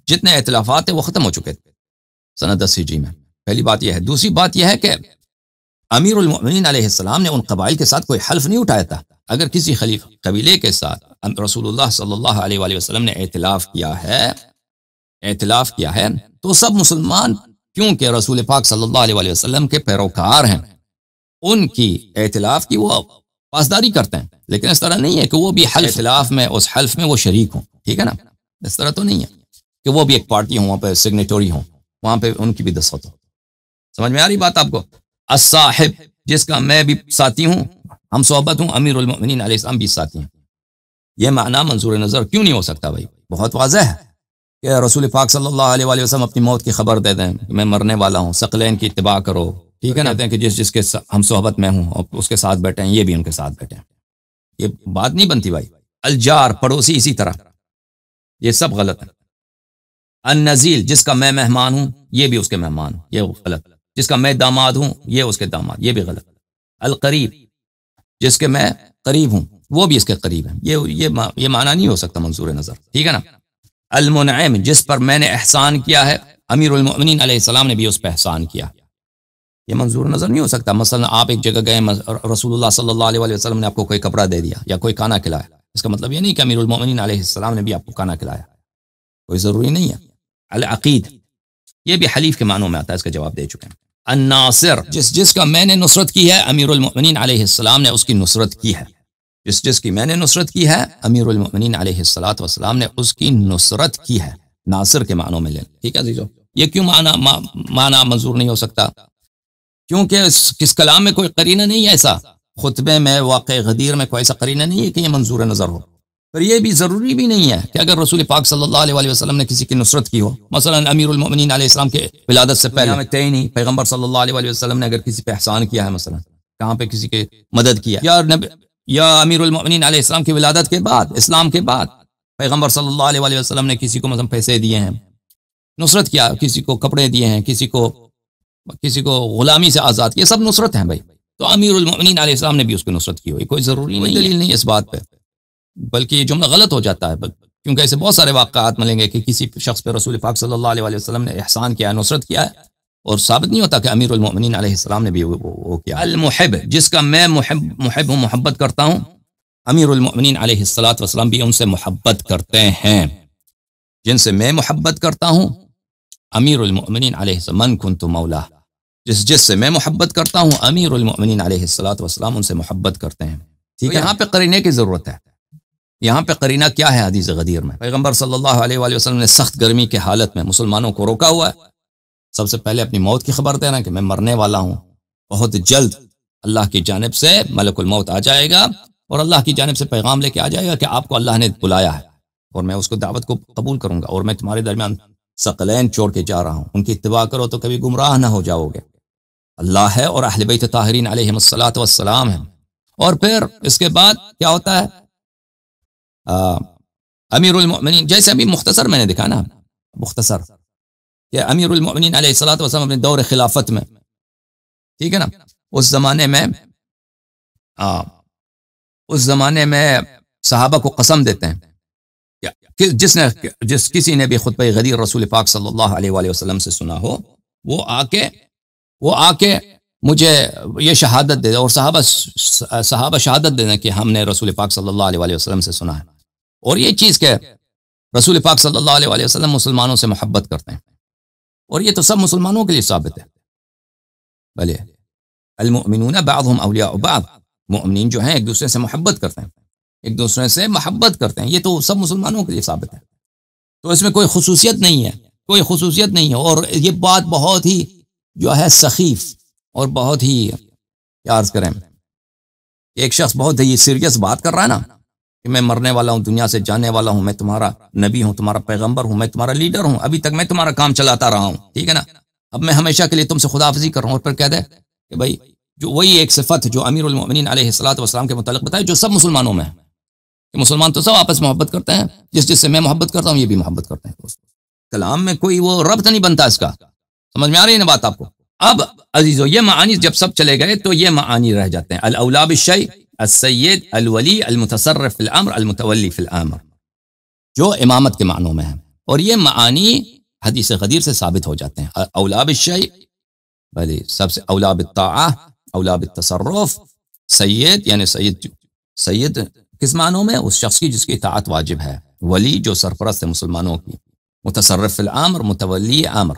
جتنے اختلافات ہیں وہ ختم ہو چکے تھے سنہ 10 ہجری میں، پہلی بات یہ ہے۔ دوسری بات یہ ہے کہ امیر المؤمنین علیہ السلام نے ان قبائل کے ساتھ کوئی حلف نہیں اٹھایا تھا، اگر کسی قبیلے کے ساتھ رسول اللہ صلی اللہ علیہ وسلم نے اختلاف کیا ہے تو سب مسلمان، کیونکہ رسول پاک صلی اللہ علیہ وسلم کے پیروکار ہیں، ان کی اختلاف کی وہ پاسداری کرتے ہیں، لیکن اس طرح نہیں ہے کہ وہ بھی اختلاف میں، اس حلف میں وہ شریک ہوں، ٹھیک ہے نا، اس طرح تو نہیں ہے کہ وہ بھی ایک پارٹی ہوں، وہاں پہ سگنیٹوری ہوں، وہاں پہ ان کی بھی دستخط ہو۔ سمجھ میں آ رہی بات آپ کو؟ الصاحب، جس کا میں بھی ساتھی ہوں، ہم صحبت ہوں، امیر المؤمنین علیہ السلام بھی ساتھی ہیں، یہ معنی منظور نظر کیوں نہیں ہو سکتا بھائی؟ بہت واضح ہے کہ رسول پاک صلی اللہ علیہ وآلہ وسلم اپنی موت کی خبر دے دیں کہ میں مرنے والا ہوں، ثقلین کی اتباع کرو، ٹھیک ہے نا، کہتے ہیں کہ جس کے ہم صحبت میں ہوں اور اس کے ساتھ بیٹھے ہیں، یہ بھی ان کے ساتھ بیٹھے ہیں. یہ بات نہیں بنتی بھائی. الجار پڑوسی اسی طرح، یہ سب غلط ہے. النزیل جس کا میں مہمان ہوں یہ بھی اس کے مہمان ہوں، یہ غلط. جس کا میں داماد ہوں یہ اس کے داماد، یہ بھی غلط. القریب جس کے میں قریب ہوں وہ بھی اس کے قریب ہے، یہ معنی نہیں ہو سکتا منظور نظر، ٹھیک ہے نا. المنعم جس پر میں نے احسان کیا ہے، امیر المؤمنین علیہ السلام نے بھی اس پہ احسان کیا، یہ منظور نظر نہیں ہو سکتا. مثلا آپ ایک جگہ گئے، رسول اللہ صلی اللہ علیہ وسلم نے آپ کو کوئی کپڑا دے دیا یا کوئی کھانا کھلایا، اس کا مطلب یہ نہیں کہ امیر المؤمنین علیہ السلام نے بھی آپ کو کھانا کھلایا، کوئی ضروری نہیں ہے. العقید یہ بھی حلیف کے معنوں میں آتا ہے، اس کا جواب دے چکے ہیں. الناصر جس کا میں نے نصرت کی ہے، امیر المؤمنین علیہ السلام نے اس کی نصرت کی ہے. جس کی میں نے نصرت کی ہے، امیر المؤمنین علیہ السلام نے اس کی نصرت کی ہے. ناصر کے معنوں میں لیں، ٹھیک ہے عزیزو. یہ کیوں معنی منظور نہیں ہو سکتا؟ کیونکہ کس کلام میں کوئی قرینہ نہیں ہے ایسا، خطبے میں، واقع غدیر میں کوئی ایسا قرینہ نہیں ہے کہ یہ منظور نظر ہو. پر یہ بھی ضروری بھی نہیں ہے کہ اگر رسول پاک صلی اللہ علیہ وسلم نے کسی کی نصرت کی ہو، مثلا امیر المؤمنین علیہ السلام کے ولادت سے پہلے نہیں، پیغمبر صلی اللہ علیہ وسلم نے اگر کسی پہ احسان کیا ہے، مثلا کہاں پہ کسی کے مدد کیا، یا امیر المؤمنین علیہ السلام کی ولادت کے بعد، اسلام کے بعد پیغمبر صلی اللہ علیہ وسلم نے کسی کو مثلا پیسے دیے ہیں، نصرت کیا، کسی کو کپڑے دیے ہیں، کسی کو غلامی سے آزاد کیا، سب نصرت ہیں بھائی. تو امیر المؤمنین علیہ السلام نے بھی اس کی نصرت کی ہوئی، کوئی ضروری نہیں، دلیل نہیں اس بات پہ، بلکہ یہ جملہ غلط ہو جاتا ہے. کیونکہ ایسے بہت سارے واقعات ملیں گے کہ کسی شخص پہ رسول پاک صلی اللہ علیہ وسلم نے احسان کیا ہے، نصرت کیا ہے، اور ثابت نہیں ہوتا کہ امیر المؤمنین علیہ السلام نے بھی وہ کیا. المحب جس کا میں محب ہوں، محبت کرتا ہوں، امیر المؤمنین علیہ السلام بھی ان سے محبت کرتے ہیں. جن سے میں محبت کرتا ہوں، امیر المؤمنین علیہ السلام، من کنت مولا، جس سے میں محبت کرتا ہوں، امیر المؤمنین علیہ السلام ان سے محبت کرتے ہیں. ٹھیک ہے، یہاں پہ قرینے کی ضرورت ہے. یہاں پہ قرینہ کیا ہے؟ حدیث غدیر میں پیغمبر صلی اللہ علیہ وآلہ وسلم نے سخت گرمی کے حالت میں مسلمانوں کو روکا ہوا ہے. سب سے پہلے اپنی موت کی خبر دے رہا ہے کہ میں مرنے والا ہوں، بہت جلد اللہ کی جانب سے ملک الموت آ جائے گا اور اللہ کی جانب سے پیغام لے کے آ جائے گا کہ آپ کو اللہ نے بلایا ہے اور میں اس کو دعوت کو قبول کروں گا، اور میں تمہارے درمیان ثقلین چھوڑ کے جا رہا ہوں، ان کی اتباع کرو تو کبھی گمراہ نہ ہو جاؤ گے. اللہ ہے اور اہل بیت طاہرین علیہم الصلاۃ والسلام ہے. اور پھر اس کے بعد کیا ہوتا ہے؟ امیر المؤمنین، جیسے ابھی مختصر میں نے دکھا نا، مختصر کہ امیر المؤمنین علیہ الصلوۃ والسلام اپنے دور خلافت میں، ٹھیک ہے نا، اس زمانے میں صحابہ کو قسم دیتے ہیں کہ کسی نے بھی خطبہ غدیر رسول پاک صلی اللہ علیہ وآلہ وسلم سے سنا ہو، وہ آ کے مجھے یہ شہادت دے، اور صحابہ شہادت دے دیں کہ ہم نے رسول پاک صلی اللہ علیہ وآلہ وسلم سے سنا ہے. اور یہ چیز کہ رسول پاک صلی اللہ علیہ وآلہ وسلم مسلمانوں سے محبت کرتے ہیں، اور یہ تو سب مسلمانوں کے لیے ثابت ہے. بھلے المؤمنون بعضهم اولیاء بعض، مؤمنین جو ہیں ایک دوسرے سے محبت کرتے ہیں، ایک دوسرے سے محبت کرتے ہیں، یہ تو سب مسلمانوں کے لیے ثابت ہے. تو اس میں کوئی خصوصیت نہیں ہے، کوئی خصوصیت نہیں ہے. اور یہ بات بہت ہی جو ہے سخیف اور بہت ہی کیا عرض کریں، ایک شخص بہت ہی سیریس بات کر رہا ہے نا کہ میں مرنے والا ہوں، دنیا سے جانے والا ہوں، میں تمہارا نبی ہوں، تمہارا پیغمبر ہوں، میں تمہارا لیڈر ہوں، ابھی تک میں تمہارا کام چلاتا رہا ہوں، ٹھیک ہے نا، اب میں ہمیشہ کے لیے تم سے خداحافظی کر رہا ہوں. اور پھر کہہ دے کہ بھائی جو وہی ایک صفت جو امیر المؤمنین علیہ الصلوۃ والسلام کے متعلق بتائی جو سب مسلمانوں میں ہے کہ مسلمان تو سب آپس میں محبت کرتے ہیں، جس سے میں محبت کرتا ہوں یہ بھی محبت کرتے ہیں. کلام میں کوئی وہ ربط نہیں بنتا اس کا. سمجھ میں آ رہی ہے نا بات آپ کو؟ اب عزیزو یہ معانی جب سب چلے گئے تو یہ معانی رہ جاتے ہیں: الاولا بالشیء، السید، الولی، المتصرف فی الامر، المتولی فی الامر، جو امامت کے معنوں میں ہیں. اور یہ معانی حدیث غدیر سے ثابت ہو جاتے ہیں. اولا بالشیء، بھلے سب سے اولا بالطاعہ، اولا بالتصرف. سید یعنی سید کس معنوں میں؟ اس شخص کی جس کی اطاعت واجب ہے. ولی جو سرپرست ہے مسلمانوں کی. متصرف فی الامر، متولی امر،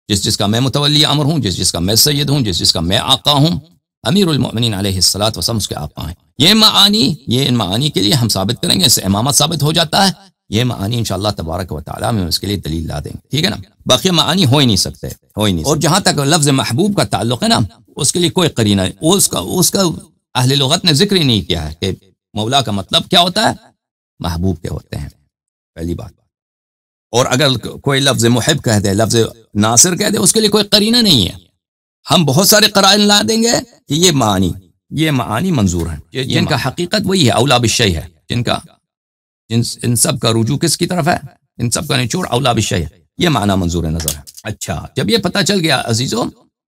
جس کا میں متولی امر ہوں، جس کا میں سید ہوں، جس کا میں آقا ہوں. امیر المؤمنین علیہ الصلوۃ والسلام اس کے آقا ہیں. یہ ان معانی کے لیے ہم ثابت کریں گے، اس سے امامت ثابت ہو جاتا ہے. یہ معانی انشاءاللہ تبارک و تعالی میں اس کے لیے دلیل لا دیں گے، ٹھیک ہے نا. باقی معانی ہو ہی نہیں سکتے. اور جہاں تک لفظ محبوب کا تعلق ہے نا، اس کے لیے کوئی قرینہ اس کا اہل لغت نے ذکر ہی نہیں کیا ہے کہ مولا کا مطلب کیا ہوتا ہے، محبوب کے ہوتے ہیں. پہلی بات. اور اگر کوئی لفظ محب کہہ دے، لفظ ناصر کہہ دے، اس کے لیے کوئی قرینہ نہیں ہے. ہم بہت سارے قرائن لا دیں گے کہ یہ معانی منظور ہیں، جن کا حقیقت وہی ہے، اولا بالشیء ہے، ان سب کا رجوع کس کی طرف ہے؟ ان سب کا نچوڑ اولا بالشیء ہے، یہ معنی منظور نظر ہے. اچھا، جب یہ پتہ چل گیا عزیزوں،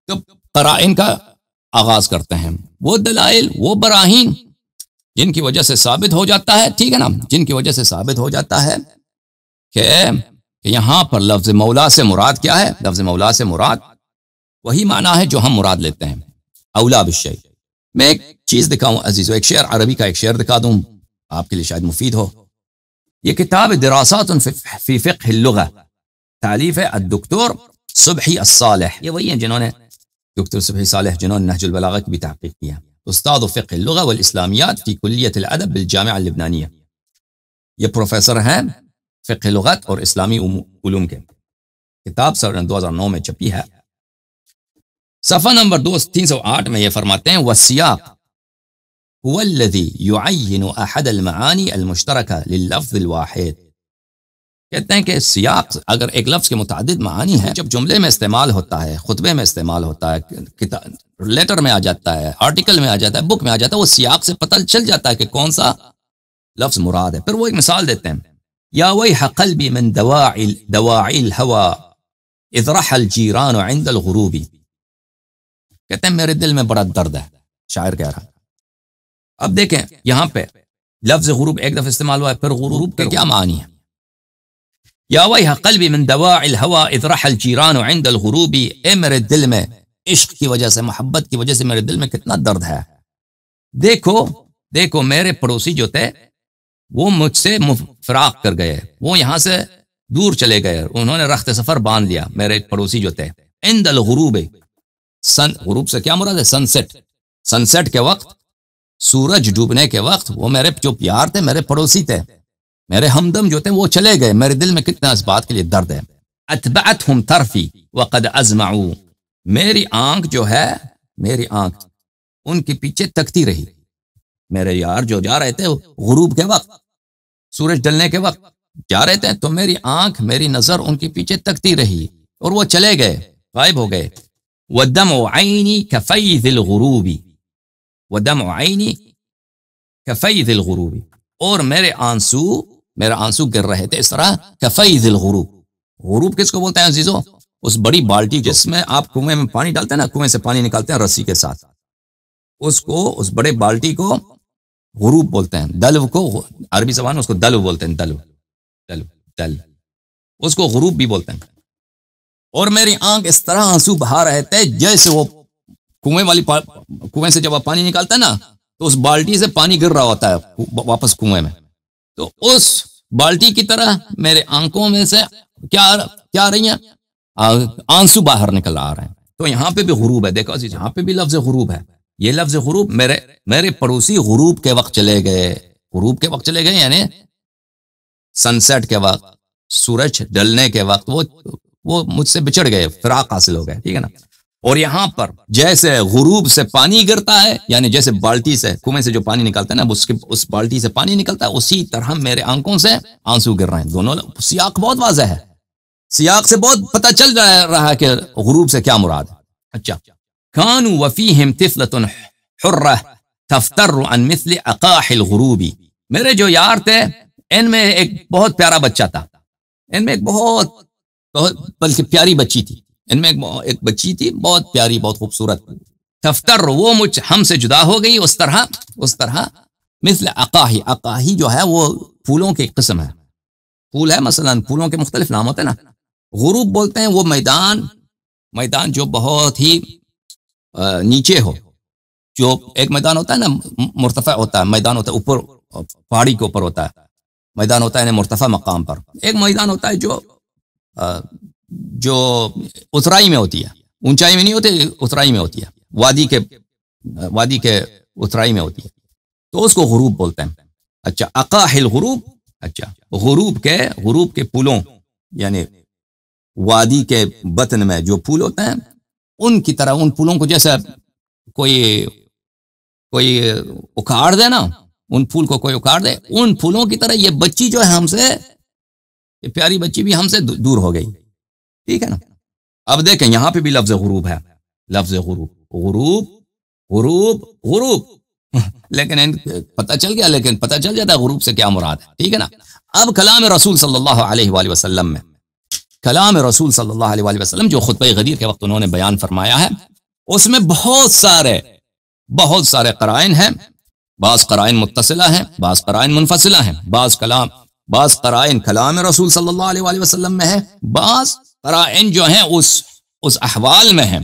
تو قرائن کا آغاز کرتے ہیں. وہ دلائل، وہ براہین جن کی وجہ سے ثابت ہو جاتا ہے، ٹھیک ہے نا، جن کی وجہ سے ثابت ہو جاتا ہے کہ یہاں پر لفظ مولا سے مراد کیا ہے؟ لفظ مولا سے مراد وہی معنی ہے جو ہم مراد لیتے ہیں، اولا بالشیء. میں ایک چیز دکھاؤں عزیزو، ایک شعر، عربی کا ایک شعر دکھا دوں، آپ کے لیے شاید مفید ہو. یہ کتاب دراسات فی فقہ اللغہ، تالیف ہے الدکتور صبحی الصالح. یہ وہی ہیں جنہوں نے، دکتور صبحی صالح، جنہوں نے نہج البلاغہ کی بھی تحقیق کیا. استاد فقہ اللغہ والاسلامیات فی کلیت الادب بالجامعہ اللبنانیہ. یہ پروفیسر ہیں فقہ لغت اور اسلامی علوم کے. کتاب سن 2009 میں چھپی ہے. صفحہ نمبر 308 میں یہ فرماتے ہیں، والسیاق هو الذي يعين احد المعاني المشتركه لللفظ الواحد. کہتے ہیں کہ سیاق اگر ایک لفظ کے متعدد معانی ہیں، جب جملے میں استعمال ہوتا ہے، خطبے میں استعمال ہوتا ہے، لیٹر میں آ جاتا ہے، آرٹیکل میں آ جاتا ہے، بک میں آ جاتا ہے، وہ سیاق سے پتہ چل جاتا ہے کہ کون سا لفظ مراد ہے. پھر وہ ایک مثال دیتے ہیں، یا ویح قلبی من دواعی الہوى اذ رحل الجیران عند الغروب. کہتے ہیں میرے دل میں بڑا درد ہے، شاعر کہہ رہا. اب دیکھیں یہاں پہ لفظ غروب ایک دفعہ استعمال ہوا ہے، پھر غروب کے کیا معنی ہے؟ یا ویح قلبی من دواعی الہوى اذ رحل الجیران عند الغروب. اے میرے دل میں عشق کی وجہ سے، محبت کی وجہ سے میرے دل میں کتنا درد ہے. دیکھو میرے پڑوسی جو تھے وہ مجھ سے فراق کر گئے، وہ یہاں سے دور چلے گئے، انہوں نے رخت سفر باندھ لیا. میرے پڑوسی جو تھے عند الغروب، غروب سے کیا مراد ہے؟ سن سیٹ کے وقت، سورج ڈوبنے کے وقت وہ میرے جو پیار تھے، میرے پڑوسی تھے، میرے ہمدم جو تھے، وہ چلے گئے. میرے دل میں کتنا اس بات کے لیے درد ہے. اتبعتهم طرفی وقد ازمعوا. میری آنکھ جو ہے، میری آنکھ ان کے پیچھے تکتی رہی. میرے یار جو جا رہے تھے غروب کے وقت، سورج ڈلنے کے وقت جا رہے تھے، تو میری آنکھ، میری نظر ان کے پیچھے تکتی رہی اور وہ چلے گئے، غائب ہو گئے. ودمع عینی کفیض الغروب، ودمع عینی کفیض الغروب. اور میرا آنسو گر رہے تھے اس طرح کفیض الغروب. غروب کس کو بولتے ہیں عزیزو؟ اس بڑی بالٹی جس میں آپ کنویں میں پانی ڈالتے ہیں نا، کنویں سے پانی نکالتے ہیں رسی کے ساتھ، اس بڑے بالٹی کو غروب بولتے ہیں. دلو کو عربی زبان میں اس کو دلو بولتے ہیں، دل اس کو غروب بھی بولتے ہیں. اور میری آنکھ اس طرح آنسو بہا رہے تھے جیسے وہ کنویں سے جب آپ پانی نکالتے ہیں نا، تو اس بالٹی سے پانی گر رہا ہوتا ہے واپس کنویں میں، تو اس بالٹی کی طرح میرے آنکھوں میں سے کیا آ رہی ہیں؟ آنسو باہر نکل آ رہے ہیں. تو یہاں پہ بھی غروب ہے، دیکھو یہاں پہ بھی لفظ غروب ہے. یہ لفظ غروب، میرے پڑوسی غروب کے وقت چلے گئے، یعنی سن سیٹ کے وقت، سورج ڈلنے کے وقت وہ مجھ سے بچڑ گئے، فراق حاصل ہو گئے، ٹھیک ہے نا. اور یہاں پر جیسے غروب سے پانی گرتا ہے، یعنی جیسے بالٹی سے، کنویں سے جو پانی نکالتا ہے نا، اس بالٹی سے پانی نکلتا ہے، اسی طرح میرے آنکھوں سے آنسو گر رہے ہیں. دونوں سیاق بہت واضح ہے، سیاق سے بہت پتہ چل رہا ہے کہ غروب سے کیا مراد ہے. اچھا، كانوا وفيهم طفلة حرة تفتر عن مثل اقاح الغروب. میرے جو یار تھے ان میں ایک بہت پیارا بچہ تھا، ان میں ایک بہت بلکہ پیاری بچی تھی، ان میں ایک بچی تھی بہت پیاری، بہت خوبصورت. تفتر، وہ ہم سے جدا ہو گئی اس طرح مثل اقاحی جو ہے وہ پھولوں کی قسم ہے، پھول ہے، مثلا پھولوں کے مختلف نام ہوتے ہیں نا. غروب بولتے ہیں وہ میدان جو بہت ہی نیچے ہو. جو ایک میدان ہوتا ہے نا مرتفع ہوتا ہے، میدان ہوتا ہے اوپر پہاڑی کے اوپر ہوتا ہے، میدان ہوتا ہے یعنی مرتفع مقام پر. ایک میدان ہوتا ہے جو اترائی میں ہوتی ہے، اونچائی میں نہیں ہوتی، اترائی میں ہوتی ہے، وادی کے اترائی میں ہوتی ہے، تو اس کو غروب بولتے ہیں. اچھا، اقاح الغروب. اچھا، غروب کے پھولوں، یعنی وادی کے بطن میں جو پھول ہوتے ہیں ان کی طرح، ان پھولوں کو جیسے کوئی اکھاڑ دے نا، ان پھول کو کوئی اکھاڑ دے، ان پھولوں کی طرح یہ بچی جو ہے ہم سے کہ پیاری بچی بھی ہم سے دور ہو گئی، ٹھیک ہے نا۔ اب دیکھیں یہاں پہ بھی لفظ غروب ہے، لفظ غروب، غروب غروب غروب لیکن پتہ چل گیا، لیکن پتہ چل جاتا ہے غروب سے کیا مراد ہے، ٹھیک ہے نا۔ اب کلام رسول صلی اللہ علیہ وآلہ وسلم میں، کلام رسول صلی اللہ علیہ وآلہ وسلم جو خطبہ غدیر کے وقت انہوں نے بیان فرمایا ہے، اس میں بہت سارے قرائن ہیں، بعض قرائن متصلہ ہیں، بعض قرائن منفصلہ ہیں، بعض قرائن کلام رسول صلی اللہ علیہ وآلہ وسلم میں ہے، بعض قرائن جو ہیں اس احوال میں ہیں،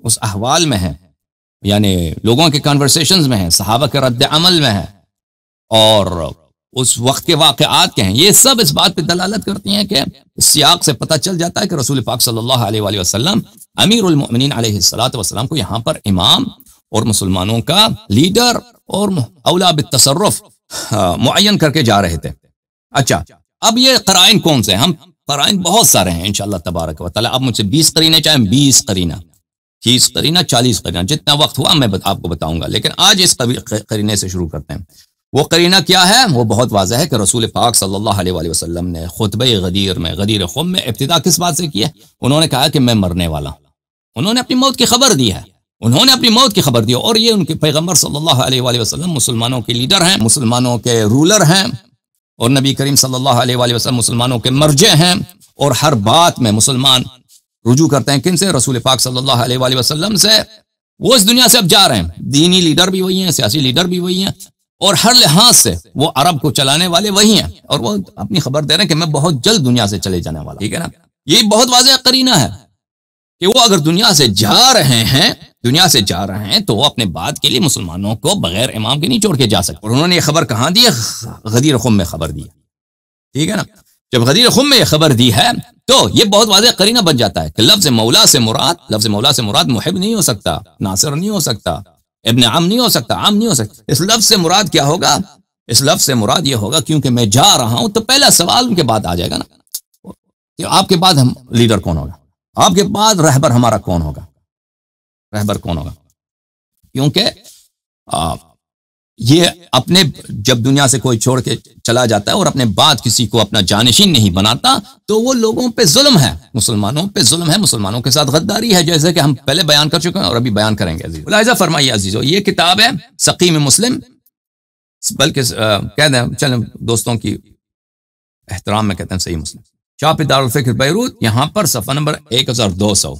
اس احوال میں ہیں، یعنی لوگوں کے کنورسیشنز میں ہیں، صحابہ کے رد عمل میں ہیں، اور اس وقت کے واقعات کے ہیں۔ یہ سب اس بات پہ دلالت کرتی ہیں کہ سیاق سے پتہ چل جاتا ہے کہ رسول پاک صلی اللہ علیہ وآلہ وسلم امیر المؤمنین علیہ الصلوۃ والسلام کو یہاں پر امام اور مسلمانوں کا لیڈر اور اولا بالتصرف معین کر کے جا رہے تھے۔ اچھا، اب یہ قرائن کون سے ہیں؟ ہم قرائن بہت سارے ہیں انشاءاللہ تبارک و تعالی۔ اب مجھ سے 20 قرینے چاہیں 20 قرینہ، 30 قرینہ، 40 قرینہ، جتنا وقت ہوا میں آپ کو بتاؤں گا، لیکن آج اس قرینے سے شروع کرتے ہیں۔ وہ قرینہ کیا ہے؟ وہ بہت واضح ہے کہ رسول پاک صلی اللہ علیہ وآلہ وسلم نے خطبہ غدیر میں، غدیر خم میں ابتدا کس بات سے کی ہے؟ انہوں نے کہا کہ میں مرنے والا ہوں، انہوں نے اپنی موت کی خبر دی ہے، انہوں نے اپنی موت کی خبر دی، اور یہ ان کے پیغمبر صلی اللہ علیہ وآلہ وسلم مسلمانوں کے لیڈر ہیں، مسلمانوں کے رولر ہیں، اور نبی کریم صلی اللہ علیہ وآلہ وسلم مسلمانوں کے مرجع ہیں، اور ہر بات میں مسلمان رجوع کرتے ہیں کن سے؟ رسول پاک صلی اللہ علیہ وآلہ وسلم سے۔ وہ اس دنیا سے اب جا رہے ہیں، دینی لیڈر بھی وہی ہیں، سیاسی لیڈر بھی وہی ہیں، اور ہر لحاظ سے وہ عرب کو چلانے والے وہی ہیں، اور وہ اپنی خبر دے رہے ہیں کہ میں بہت جلد دنیا سے چلے جانے والا، ٹھیک ہے نا۔ یہ بہت واضح قرینہ ہے کہ وہ اگر دنیا سے جا رہے ہیں تو وہ اپنے بات کے لیے مسلمانوں کو بغیر امام کے نہیں چھوڑ کے جا سکتے، اور انہوں نے یہ خبر کہاں دی ہے؟ غدیر خم میں خبر دی ہے، ٹھیک ہے نا۔ جب غدیر خم میں یہ خبر دی ہے تو یہ بہت واضح قرینہ بن جاتا ہے کہ لفظ مولا سے مراد محب نہیں ہو سکتا، ناصر نہیں ہو سکتا، ابن عم نہیں ہو سکتا، عام نہیں ہو سکتا۔ اس لفظ سے مراد کیا ہوگا؟ اس لفظ سے مراد یہ ہوگا کیونکہ میں جا رہا ہوں، تو پہلا سوال ان کے بعد آ جائے گا نا کہ آپ کے بعد ہم لیڈر کون ہوگا، آپ کے بعد رہبر ہمارا کون ہوگا، رہبر کون ہوگا؟ کیونکہ یہ اپنے جب دنیا سے کوئی چھوڑ کے چلا جاتا ہے اور اپنے بعد کسی کو اپنا جانشین نہیں بناتا تو وہ لوگوں پہ ظلم ہے، مسلمانوں پہ ظلم ہے، مسلمانوں کے ساتھ غداری ہے، جیسے کہ ہم پہلے بیان کر چکے ہیں اور ابھی بیان کریں گے۔ عزیز ملاحظہ فرمائیے عزیزو، یہ کتاب ہے سقیم مسلم، بلکہ کہہ دیں چلیں دوستوں کی احترام میں کہتے ہیں صحیح مسلم، چاپ دارالفکر بیروت، یہاں پر صفحہ نمبر 1200۔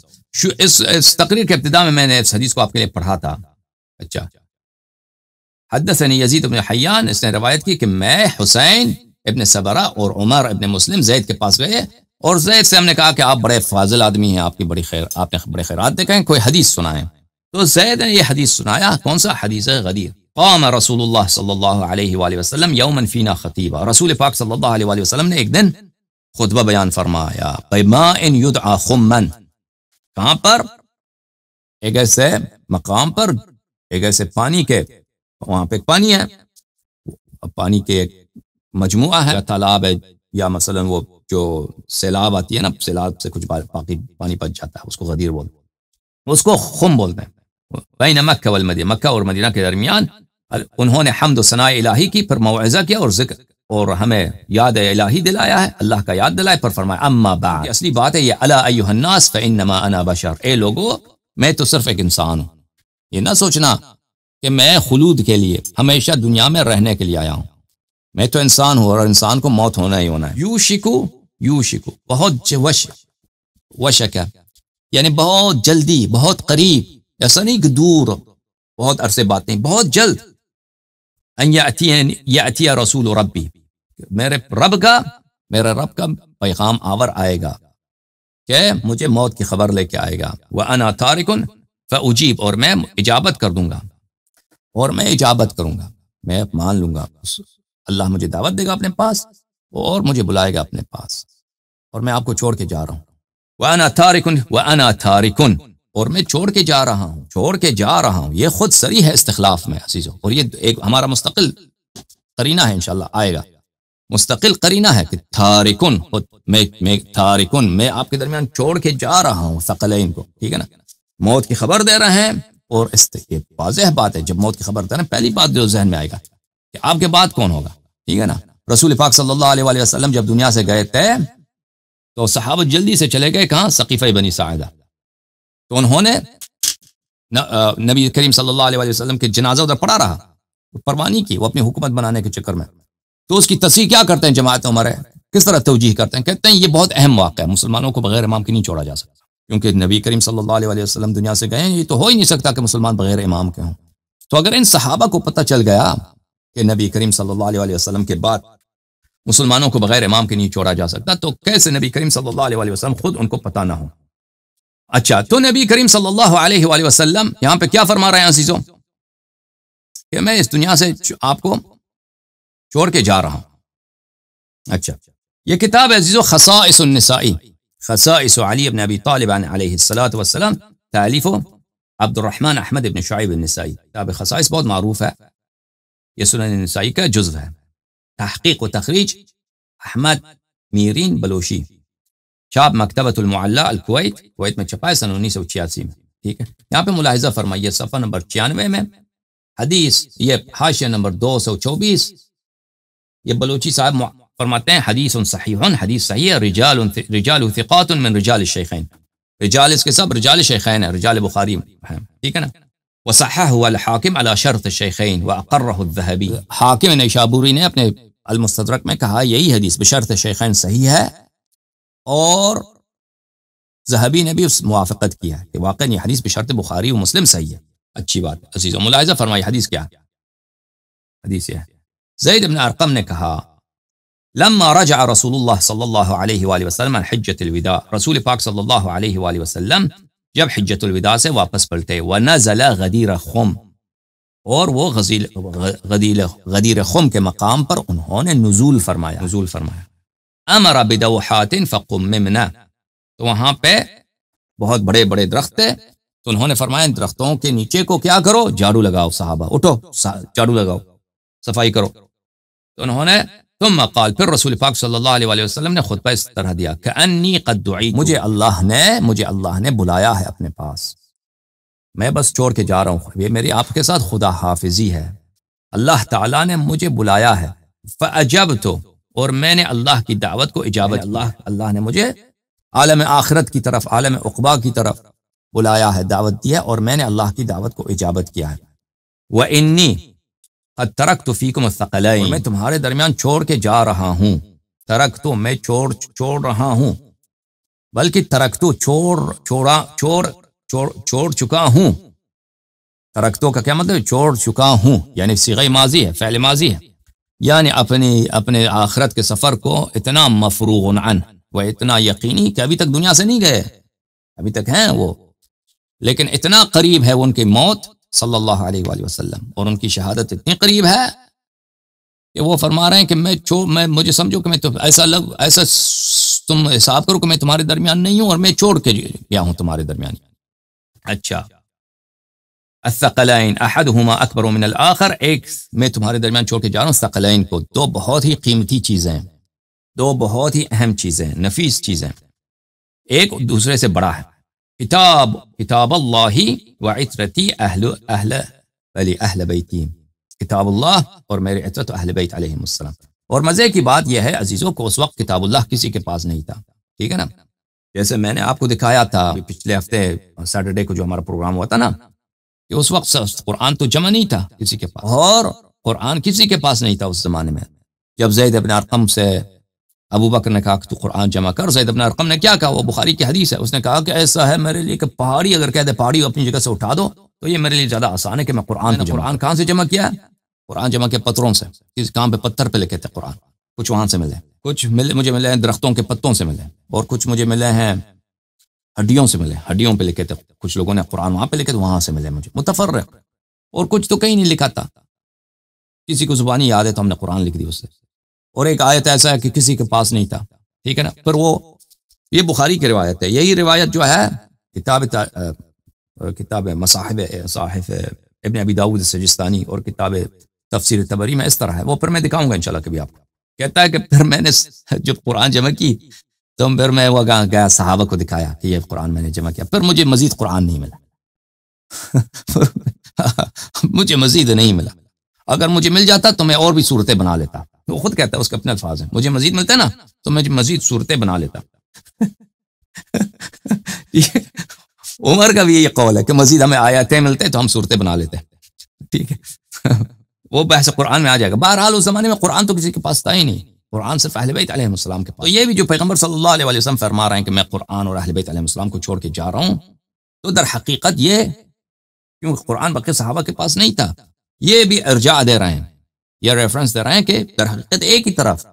اس تقریر کے ابتدا میں نے اس حدیث کو آپ کے لیے پڑھا تھا۔ اچھا، حدثني یزید بن حیان، اس نے روایت کی کہ میں حسین ابن صبرہ اور عمر ابن مسلم زید کے پاس گئے، اور زید سے ہم نے کہا کہ آپ بڑے فاضل آدمی ہیں، آپ نے بڑے خیرات دیکھیں، کوئی حدیث سنائیں۔ تو زید نے یہ حدیث سنایا، کون سا حدیث ہے؟ غدیر۔ قام رسول اللہ صلی اللہ علیہ وآلہ وسلم یوما فینا خطیبا، رسول پاک صلی اللہ علیہ وآلہ وسلم نے ایک دن خطبہ بیان فرمایا، بماء یدعى خما، کہاں پر؟ ایک ایسے مقام پر، ایک ایسے پانی کے، وہاں پہ ایک پانی ہے، پانی کے ایک مجموعہ ہے، تالاب ہے، یا مثلا وہ جو سیلاب آتی ہے نا، سیلاب سے کچھ باقی پانی بچ جاتا ہے، اس کو غدیر بولتے ہیں، اس کو خم بولتے ہیں۔ بین مکہ والمدینہ، مکہ اور مدینہ کے درمیان انہوں نے حمد و ثناء الہی کی، پھر موعظہ کیا اور ذکر، اور ہمیں یاد الہی دلایا ہے، اللہ کا یاد دلایا، پر فرمایا اما بعد، اصلی بات ہے یہ، الا ایھا الناس فانما انا بشر، اے لوگو میں تو صرف ایک انسان ہوں۔ یہ نہ سوچنا کہ میں خلود کے لیے، ہمیشہ دنیا میں رہنے کے لیے آیا ہوں، میں تو انسان ہوں اور انسان کو موت ہونا ہی ہونا ہے۔ یوشکو بہت وشک یعنی بہت جلدی، بہت قریب، ایسا نہیں کہ دور، بہت عرصے بات نہیں، بہت جلد، ان یاتی رسول ربی، میرے رب کا پیغام آور آئے گا کہ مجھے موت کی خبر لے کے آئے گا، وانا تارک فاجیب، اور میں اجابت کر دوں گا، اور میں اجابت کروں گا، میں مان لوں گا، اللہ مجھے دعوت دے گا اپنے پاس اور مجھے بلائے گا اپنے پاس، اور میں آپ کو چھوڑ کے جا رہا ہوں، وانا تارکن، اور میں چھوڑ کے جا رہا ہوں، یہ خود صریح ہے استخلاف میں عزیزو، اور یہ ایک ہمارا مستقل قرینہ ہے، انشاءاللہ آئے گا، مستقل قرینہ ہے کہ تارکن، میں آپ کے درمیان چھوڑ کے جا رہا ہوں ثقلین کو، ٹھیک ہے نا، موت کی خبر دے رہے ہیں، اور یہ واضح بات ہے، جب موت کی خبر دے رہے ہیں، پہلی بات جو ذہن میں آئے گا کہ آپ کے بعد کون ہوگا، ٹھیک ہے نا، رسول پاک صلی اللہ علیہ وآلہ وسلم جب دنیا سے گئے تھے تو صحابہ جلدی سے چلے گئے کہاں؟ سقیفہ بنی ساعدہ. تو انہوں نے نبی کریم صلی اللہ علیہ وسلم کے جنازہ ادھر پڑا رہا، پرواہ نہیں کی، وہ اپنی حکومت بنانے کے چکر میں. تو اس کی تصحیح کیا کرتے ہیں جماعت عمر ہے، کس طرح توجیہ کرتے ہیں؟ کہتے ہیں یہ بہت اہم واقعہ ہے، مسلمانوں کو بغیر امام کے نہیں چھوڑا جا سکتا، کیونکہ نبی کریم صلی اللہ علیہ وسلم دنیا سے گئے ہیں، یہ تو ہو ہی نہیں سکتا کہ مسلمان بغیر امام کے ہوں. تو اگر ان صحابہ کو پتہ چل گیا کہ نبی کریم صلی اللہ علیہ وسلم کے بعد مسلمانوں کو بغیر امام کے نہیں چھوڑا جا سکتا، تو کیسے نبی کریم صلی اللہ علیہ وسلم خود ان کو پتہ نہ ہو؟ اچھا، تو نبی کریم صلی اللہ علیہ وآلہ وسلم یہاں پہ کیا فرما رہے ہیں عزیزوں؟ کہ میں اس دنیا سے آپ کو چھوڑ کے جا رہا ہوں. اچھا، یہ کتاب ہے عزیزوں خصائص النسائی، خصائص علی بن ابی طالب علیہ الصلوۃ والسلام، تالیف عبد الرحمن احمد بن شعیب النسائی. کتاب خصائص بہت معروف ہے، یہ سنن النسائی کا جزو ہے. تحقیق و تخریج احمد میرین بلوشی، چاپ مکتبۃ المعلی الکویت، کویت میں چھپا ہے سن 1986 میں. ٹھیک ہے، یہاں پہ ملاحظہ فرمائیے صفحہ نمبر 96 میں حدیث، یہ حاشیہ نمبر 224، یہ بلوچی صاحب فرماتے ہیں حدیث صحیح، حدیث صحیح ہے، رجال ثقات من رجال الشیخین، رجال اس کے سب رجال شیخین ہیں، رجال بخاری ہیں. ٹھیک ہے نا. وصححه الحاکم على شرط الشیخین واقرہ الذهبی، حاکم نیشابوری نے اپنے المستدرک میں کہا یہی حدیث بشرط شیخین صحیح ہے، اور ذہبی نے بھی اس موافقت کیا کہ واقعی یہ حدیث بشرط بخاری و مسلم صحیح ہے. اچھی بات ہے عزیزو. ملاحظہ فرمائی حدیث کیا ہے؟ حدیث یہ ہے، زید بن ارقم نے کہا لما رجع رسول اللہ صلی اللہ علیہ وآلہ وسلم عن حجۃ الوداع، رسول پاک صلی اللہ علیہ وآلہ وسلم جب حجۃ الوداع سے واپس پلٹے، ونزل غدیر خم، اور وہ غدیر خم کے مقام پر انہوں نے نزول فرمایا. امر بدوحات فقممنا، تو وہاں پہ بہت بڑے بڑے درخت تھے، تو انہوں نے فرمایا ان درختوں کے نیچے کو کیا کرو؟ جھاڑو لگاؤ، صحابہ اٹھو جھاڑو لگاؤ، صفائی کرو. تو انہوں نے ثم قال، پھر رسول پاک صلی اللہ علیہ وآلہ وسلم نے خطبہ اس طرح دیا کأنی قد دعیت، مجھے اللہ نے بلایا ہے اپنے پاس، میں بس چھوڑ کے جا رہا ہوں، یہ میری آپ کے ساتھ خدا حافظی ہے، اللہ تعالیٰ نے مجھے بلایا ہے. فاجبت، اور میں نے اللہ کی دعوت کو اجابت، اللہ نے مجھے عالم آخرت کی طرف، عالم عقبہ کی طرف بلایا ہے، دعوت دی ہے، اور میں نے اللہ کی دعوت کو اجابت کیا ہے. وإنی قد ترکت فیکم الثقلین، میں تمہارے درمیان چھوڑ کے جا رہا ہوں. ترکتو، میں چھوڑ رہا ہوں، بلکہ ترکتو چھوڑ چکا ہوں. ترکتو کا کیا مطلب؟ چھوڑ چکا ہوں، یعنی صیغہ ماضی ہے، فعل ماضی ہے، یعنی اپنے آخرت کے سفر کو اتنا مفروغ عن، وہ اتنا یقینی کہ ابھی تک دنیا سے نہیں گئے، ابھی تک ہیں وہ، لیکن اتنا قریب ہے ان کی موت صلی اللہ علیہ وآلہ وسلم، اور ان کی شہادت اتنی قریب ہے کہ وہ فرما رہے ہیں کہ میں مجھے سمجھو کہ میں تو ایسا تم حساب کرو کہ میں تمہارے درمیان نہیں ہوں، اور میں چھوڑ کے گیا ہوں تمہارے درمیان. اچھا، الثقلین احدہما اکبر من الآخر، ایک میں تمہارے درمیان چھوڑ کے جا رہا ہوں ثقلین کو، دو بہت ہی قیمتی چیزیں، دو بہت ہی اہم چیزیں، نفیس چیزیں، ایک دوسرے سے بڑا ہے. کتاب اللہ وعطرتی اہل بیتی، کتاب اللہ اور میرے عطرت اہل بیت علیہم السلام. اور مزے کی بات یہ ہے عزیزوں کو اس وقت کتاب اللہ کسی کے پاس نہیں تھا. ٹھیک ہے نا، جیسے میں نے آپ کو دکھایا تھا پچھلے ہفتے سیٹرڈے کو جو ہمارا پروگرام ہوا تھا نا، کہ اس وقت قرآن تو جمع نہیں تھا کسی کے پاس، اور قرآن کسی کے پاس نہیں تھا اس زمانے میں. جب زید بن ارقم سے ابو بکر نے کہا کہ تو قرآن جمع کر، زید بن ارقم نے کیا کہا؟ وہ بخاری کی حدیث ہے، اس نے کہا کہ ایسا ہے میرے لیے کہ پہاڑی اگر کہہ دے پہاڑی اپنی جگہ سے اٹھا دو تو یہ میرے لیے زیادہ آسان ہے کہ میں قرآن کہاں سے جمع کیا؟ قرآن جمع کیا پتھروں سے. کس کام پہ؟ پتھر پہ لکھے تھے قرآن. کچھ وہاں سے ملے، کچھ مجھے ملے ہیں درختوں کے پتوں سے ملے، اور کچھ مجھے ملے ہیں ہڈیوں سے ملے، ہڈیوں پہ لکھے تھے. کچھ لوگوں نے قرآن وہاں پہ لکھے تھے، وہاں سے ملے مجھے متفرق. اور کچھ تو کہیں نہیں لکھا تھا، کسی کو زبانی یاد ہے تو ہم نے قرآن لکھ دی اس سے. اور ایک آیت ایسا ہے کہ کسی کے پاس نہیں تھا. ٹھیک ہے نا. پھر وہ یہ بخاری کی روایت ہے. یہی روایت جو ہے کتاب صاحب ابن ابی داؤد سجستانی اور کتاب تفسیر طبری میں اس طرح ہے. وہ پھر میں دکھاؤں گا انشاءاللہ کبھی آپ کو. کہتا ہے کہ پھر میں نے جب قرآن جمع کی تو پھر میں وہ گیا صحابہ کو دکھایا کہ یہ قرآن میں نے جمع کیا. پھر مجھے مزید قرآن نہیں ملا مجھے مزید نہیں ملا. اگر مجھے مل جاتا تو میں اور بھی صورتیں بنا لیتا. وہ خود کہتا ہے، اس کے اپنے الفاظ ہیں، مجھے مزید ملتا ہے نا تو میں مزید صورتیں بنا لیتا. عمر کا بھی یہ قول ہے کہ مزید ہمیں آیاتیں ملتے تو ہم صورتیں بنا لیتے ہیں. ٹھیک ہے، وہ بحث قرآن میں آ جائے گا. بہرحال اس زمانے میں قرآن تو کسی کے پاس تھا ہی نہیں، قرآن صرف اہل بیت علیہ السلام کے پاس. تو یہ بھی جو پیغمبر صلی اللہ علیہ وسلم فرما رہے ہیں کہ میں قرآن اور اہل بیت علیہ السلام کو چھوڑ کے جا رہا ہوں، تو در حقیقت یہ کیونکہ قرآن باقی صحابہ کے پاس نہیں تھا، یہ بھی ارجاع دے رہے ہیں، یہ ریفرنس دے رہے ہیں کہ در حقیقت ایک ہی طرف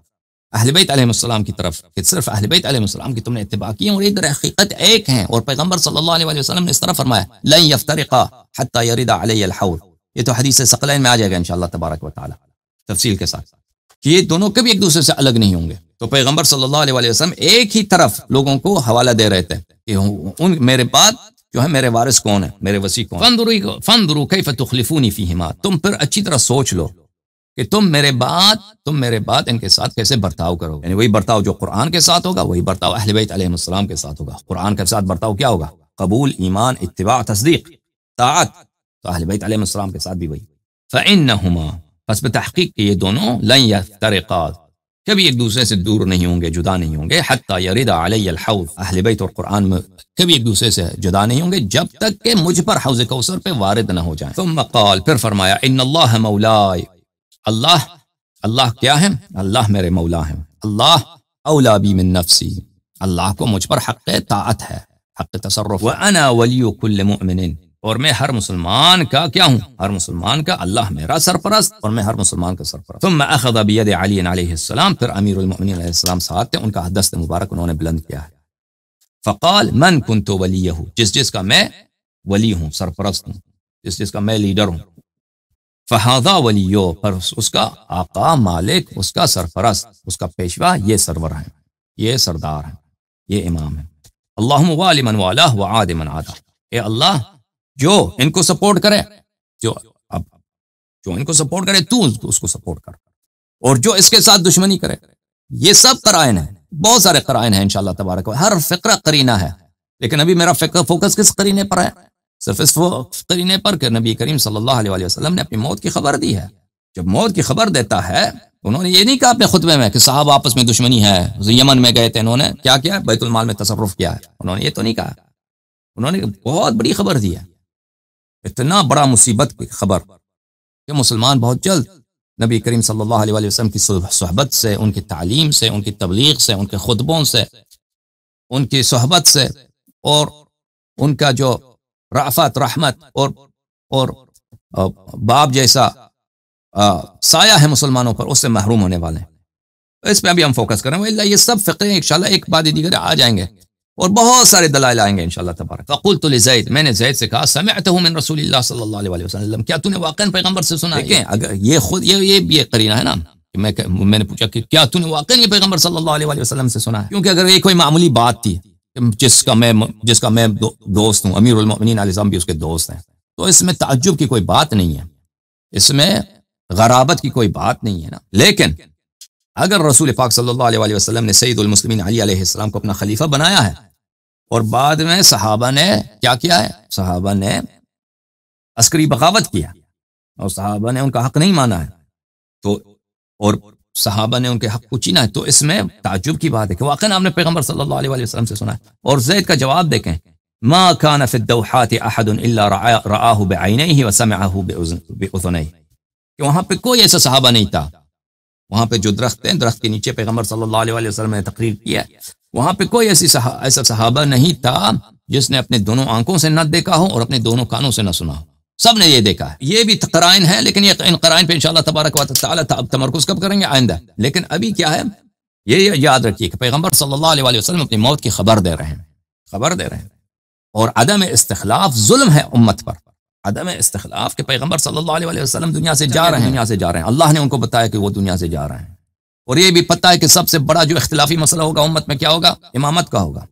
اہل بیت علیہ السلام کی طرف، کہ صرف اہل بیت علیہ السلام کی تم نے اتباع کی اور یہ در حقیقت ایک ہیں. اور پیغمبر صلی اللہ علیہ وسلم نے اس طرح فرمایا لن یفترقا حتی یرد علی الحوض. یہ تو حدیث ثقلین میں آ جائے گا انشاءاللہ تبارک و تعالی تفصیل کے ساتھ کہ یہ دونوں کبھی ایک دوسرے سے الگ نہیں ہوں گے. تو پیغمبر صلی اللہ علیہ وسلم ایک ہی طرف لوگوں کو حوالہ دے رہے تھے کہ ان میرے بعد جو ہے میرے وارث کون ہے، میرے وصی کون. فانظروا کیف تخلفونی فیہما، تم پھر اچھی طرح سوچ لو کہ تم میرے بعد ان کے ساتھ کیسے برتاؤ کرو. یعنی وہی برتاؤ جو قرآن کے ساتھ ہوگا، وہی برتاؤ اہل بیت علیہ السلام کے ساتھ ہوگا. قرآن کے ساتھ برتاؤ کیا ہوگا؟ قبول، ایمان، اتباع، تصدیق، طاعت. تو اہل بیت علیہ السلام کے ساتھ بھی وہی. فإنہما، پس بتحقیق کہ یہ دونوں لن یفترقا، کبھی ایک دوسرے سے دور نہیں ہوں گے، جدا نہیں ہوں گے. حتی یرد علی الحوض، اہل بیت اور قرآن میں کبھی ایک دوسرے سے جدا نہیں ہوں گے جب تک کہ مجھ پر حوض کوثر پہ وارد نہ ہو جائیں. ثم قال، پھر فرمایا ان اللہ مولائی، اللہ کیا ہے؟ اللہ میرے مولا ہیں. اللہ اولا بی من نفسی، اللہ کو مجھ پر حق طاعت ہے، حق تصرف. وانا ولی کل مؤمن، اور میں ہر مسلمان کا کیا ہوں؟ ہر مسلمان کا اللہ میرا سرپرست اور میں ہر مسلمان کا سرپرست. ثم اخذ بید علی علیہ السلام، پھر امیر المؤمنین علیہ السلام ساتھ تھے، ان کا دست مبارک انہوں نے بلند کیا ہے. فقال من کنت ولیہ، جس کا میں ولی ہوں، سرپرست ہوں، جس کا میں لیڈر ہوں. فہذا ولیو، پر اس کا آقا، مالک، اس کا سرپرست، اس کا پیشوا یہ سرور ہیں، یہ سردار ہیں، یہ امام ہیں. اللہم والی من والاہ وعاد من عادہ، اے اللہ جو ان کو سپورٹ کرے، جو ان کو سپورٹ کرے تو اس کو سپورٹ کر، اور جو اس کے ساتھ دشمنی کرے. یہ سب قرائن ہیں، بہت سارے قرائن ہیں انشاءاللہ تبارک و تعالی، ہر فقرہ قرینہ ہے. لیکن ابھی میرا فوکس کس قرینے پر ہے؟ صرف اس قرینے پر کہ نبی کریم صلی اللہ علیہ وسلم نے اپنی موت کی خبر دی ہے. جب موت کی خبر دیتا ہے انہوں نے یہ نہیں کہا اپنے خطبے میں کہ صحابہ آپس میں دشمنی ہے، یمن میں گئے تھے، انہوں نے کیا کیا؟ بیت المال میں تصرف کیا ہے. انہوں نے یہ تو نہیں کہا، انہوں نے بہت بڑی خبر دی ہے، اتنا بڑا مصیبت کی خبر کہ مسلمان بہت جلد نبی کریم صلی اللہ علیہ وسلم کی صحبت سے، ان کی تعلیم سے، ان کی تبلیغ سے، ان کے خطبوں سے، ان کی صحبت سے، اور ان کا جو رأفت، رحمت اور باب جیسا سایہ ہے مسلمانوں پر، اس سے محروم ہونے والے ہیں. اس پہ ابھی ہم فوکس کریں گے. یہ سب فقرے انشاءاللہ ایک بعد دیگر آ جائیں گے اور بہت سارے دلائل آئیں گے انشاءاللہ تبارک. فقلت لزید، میں نے زید سے کہا سمعتہ من رسول اللہ صلی اللہ علیہ وسلم، کیا تو نے واقعا پیغمبر سے سنا ہے؟ اگر یہ خود یہ بھی ایک قرینہ ہے نا کہ میں نے پوچھا کہ کیا تو نے واقعا یہ پیغمبر صلی اللہ علیہ وسلم سے سنا ہے؟ کیونکہ اگر یہ کوئی معمولی بات تھی جس کا میں دوست ہوں، امیر المؤمنین علیہ السلام بھی اس کے دوست ہیں، تو اس میں تعجب کی کوئی بات نہیں ہے، اس میں غرابت کی کوئی بات نہیں ہے نا. لیکن اگر رسول پاک صلی اللہ علیہ وسلم نے سید المسلمین علی علیہ السلام کو اپنا خلیفہ بنایا ہے اور بعد میں صحابہ نے کیا کیا ہے؟ صحابہ نے عسکری بغاوت کیا اور صحابہ نے ان کا حق نہیں مانا ہے، تو اور صحابہ نے ان کے حق کو چینا ہے، تو اس میں تعجب کی بات ہے کہ واقعا آپ نے پیغمبر صلی اللہ علیہ وسلم سے سنا ہے. اور زید کا جواب دیکھیں، ما كان في الدوحات احد الا رآه بعینیہ وسمعه باذنیہ، کہ وہاں پہ کوئی ایسا صحابہ نہیں تھا، وہاں پہ جو درخت ہیں، درخت کے نیچے پیغمبر صلی اللہ علیہ وسلم نے تقریر کیا ہے، وہاں پہ کوئی ایسا صحابہ نہیں تھا جس نے اپنے دونوں آنکھوں سے نہ دیکھا ہو اور اپنے دونوں کانوں سے نہ سنا ہو. سب نے یہ دیکھا ہے. یہ بھی قرائن ہے، لیکن یہ ان قرائن پہ انشاءاللہ تبارک و تعالی تمرکز کب کریں گے؟ آئندہ. لیکن ابھی کیا ہے، یہ یاد رکھیے کہ پیغمبر صلی اللہ علیہ وسلم اپنی موت کی خبر دے رہے ہیں. اور عدم استخلاف ظلم ہے امت پر، عدم استخلاف کہ پیغمبر صلی اللہ علیہ وسلم دنیا سے جا رہے ہیں، اللہ نے ان کو بتایا کہ وہ دنیا سے جا رہے ہیں. اور یہ بھی پتہ ہے کہ سب سے بڑا جو اختلافی مسئلہ ہوگا امت میں کیا ہوگا؟ امامت کا ہوگا.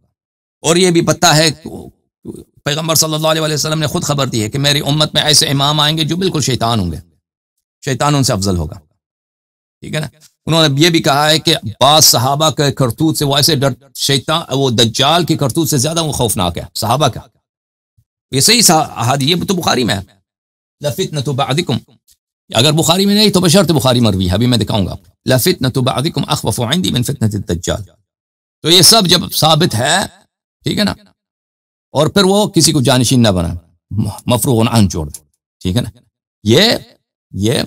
اور یہ بھی پتہ ہے پیغمبر صلی اللہ علیہ وسلم نے خود خبر دی ہے کہ میری امت میں ایسے امام آئیں گے جو بالکل شیطان ہوں گے، شیطان ان سے افضل ہوگا. ٹھیک ہے نا. انہوں نے یہ بھی کہا ہے کہ بعض صحابہ کے کرتوت سے وہ ایسے شیطان، وہ دجال کی کرتوت سے زیادہ وہ خوفناک ہے صحابہ کا. یہ صحیح احادیث، یہ تو بخاری میں ہے، لفتنۃ بعدکم اگر بخاری میں نہیں تو بشرط بخاری مروی ہے، ابھی میں دکھاؤں گا. لَفِتْنَةُ بَعْضِكُمْ أَخْوَفُ عِنْدِي مِنْ فِتْنَةِ الدَّجَّالِ. تو یہ سب جب ثابت ہے، ٹھیک ہے نا، اور پھر وہ کسی کو جانشین نہ بنا، مفروغ عنہ چھوڑ دے، ٹھیک ہے نا. یہ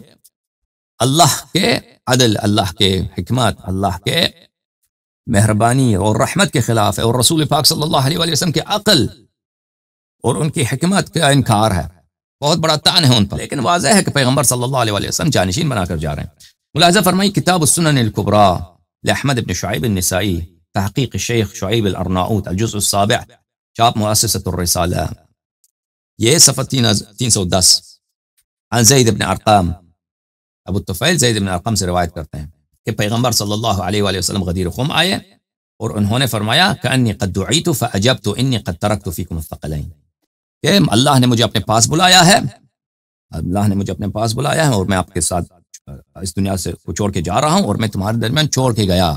اللہ کے عدل، اللہ کے حکمت، اللہ کے مہربانی اور رحمت کے خلاف ہے، اور رسول پاک صلی اللہ علیہ وسلم کے عقل اور ان کی حکمت کا انکار ہے. بہت بڑا طعن ہے ان پر، لیکن واضح ہے کہ پیغمبر صلی اللہ علیہ وسلم جانشین بنا کر جا رہے ہیں. ملاحظہ فرمائی کتاب السنن الکبریٰ لأحمد بن شعیب النسائی، تحقیق الشیخ شعیب الارناؤوط، الجزء السابع، چاپ مؤسسۃ الرسالہ، یہ صفحہ 310. عن زید بن ارقام، ابو الطفیل زید بن ارقم سے روایت کرتے ہیں کہ پیغمبر صلی اللہ علیہ وآلہ وسلم غدیر خم آئے اور انہوں نے فرمایا کأنی قد دعیت فأجبت انی قد ترکت فیکم الثقلین، کہ اللہ نے مجھے اپنے پاس بلایا ہے، اللہ نے مجھے اپنے پاس بلایا ہے اور میں آپ کے ساتھ اس دنیا سے کو چھوڑ کے جا رہا ہوں، اور میں تمہارے درمیان چھوڑ کے گیا،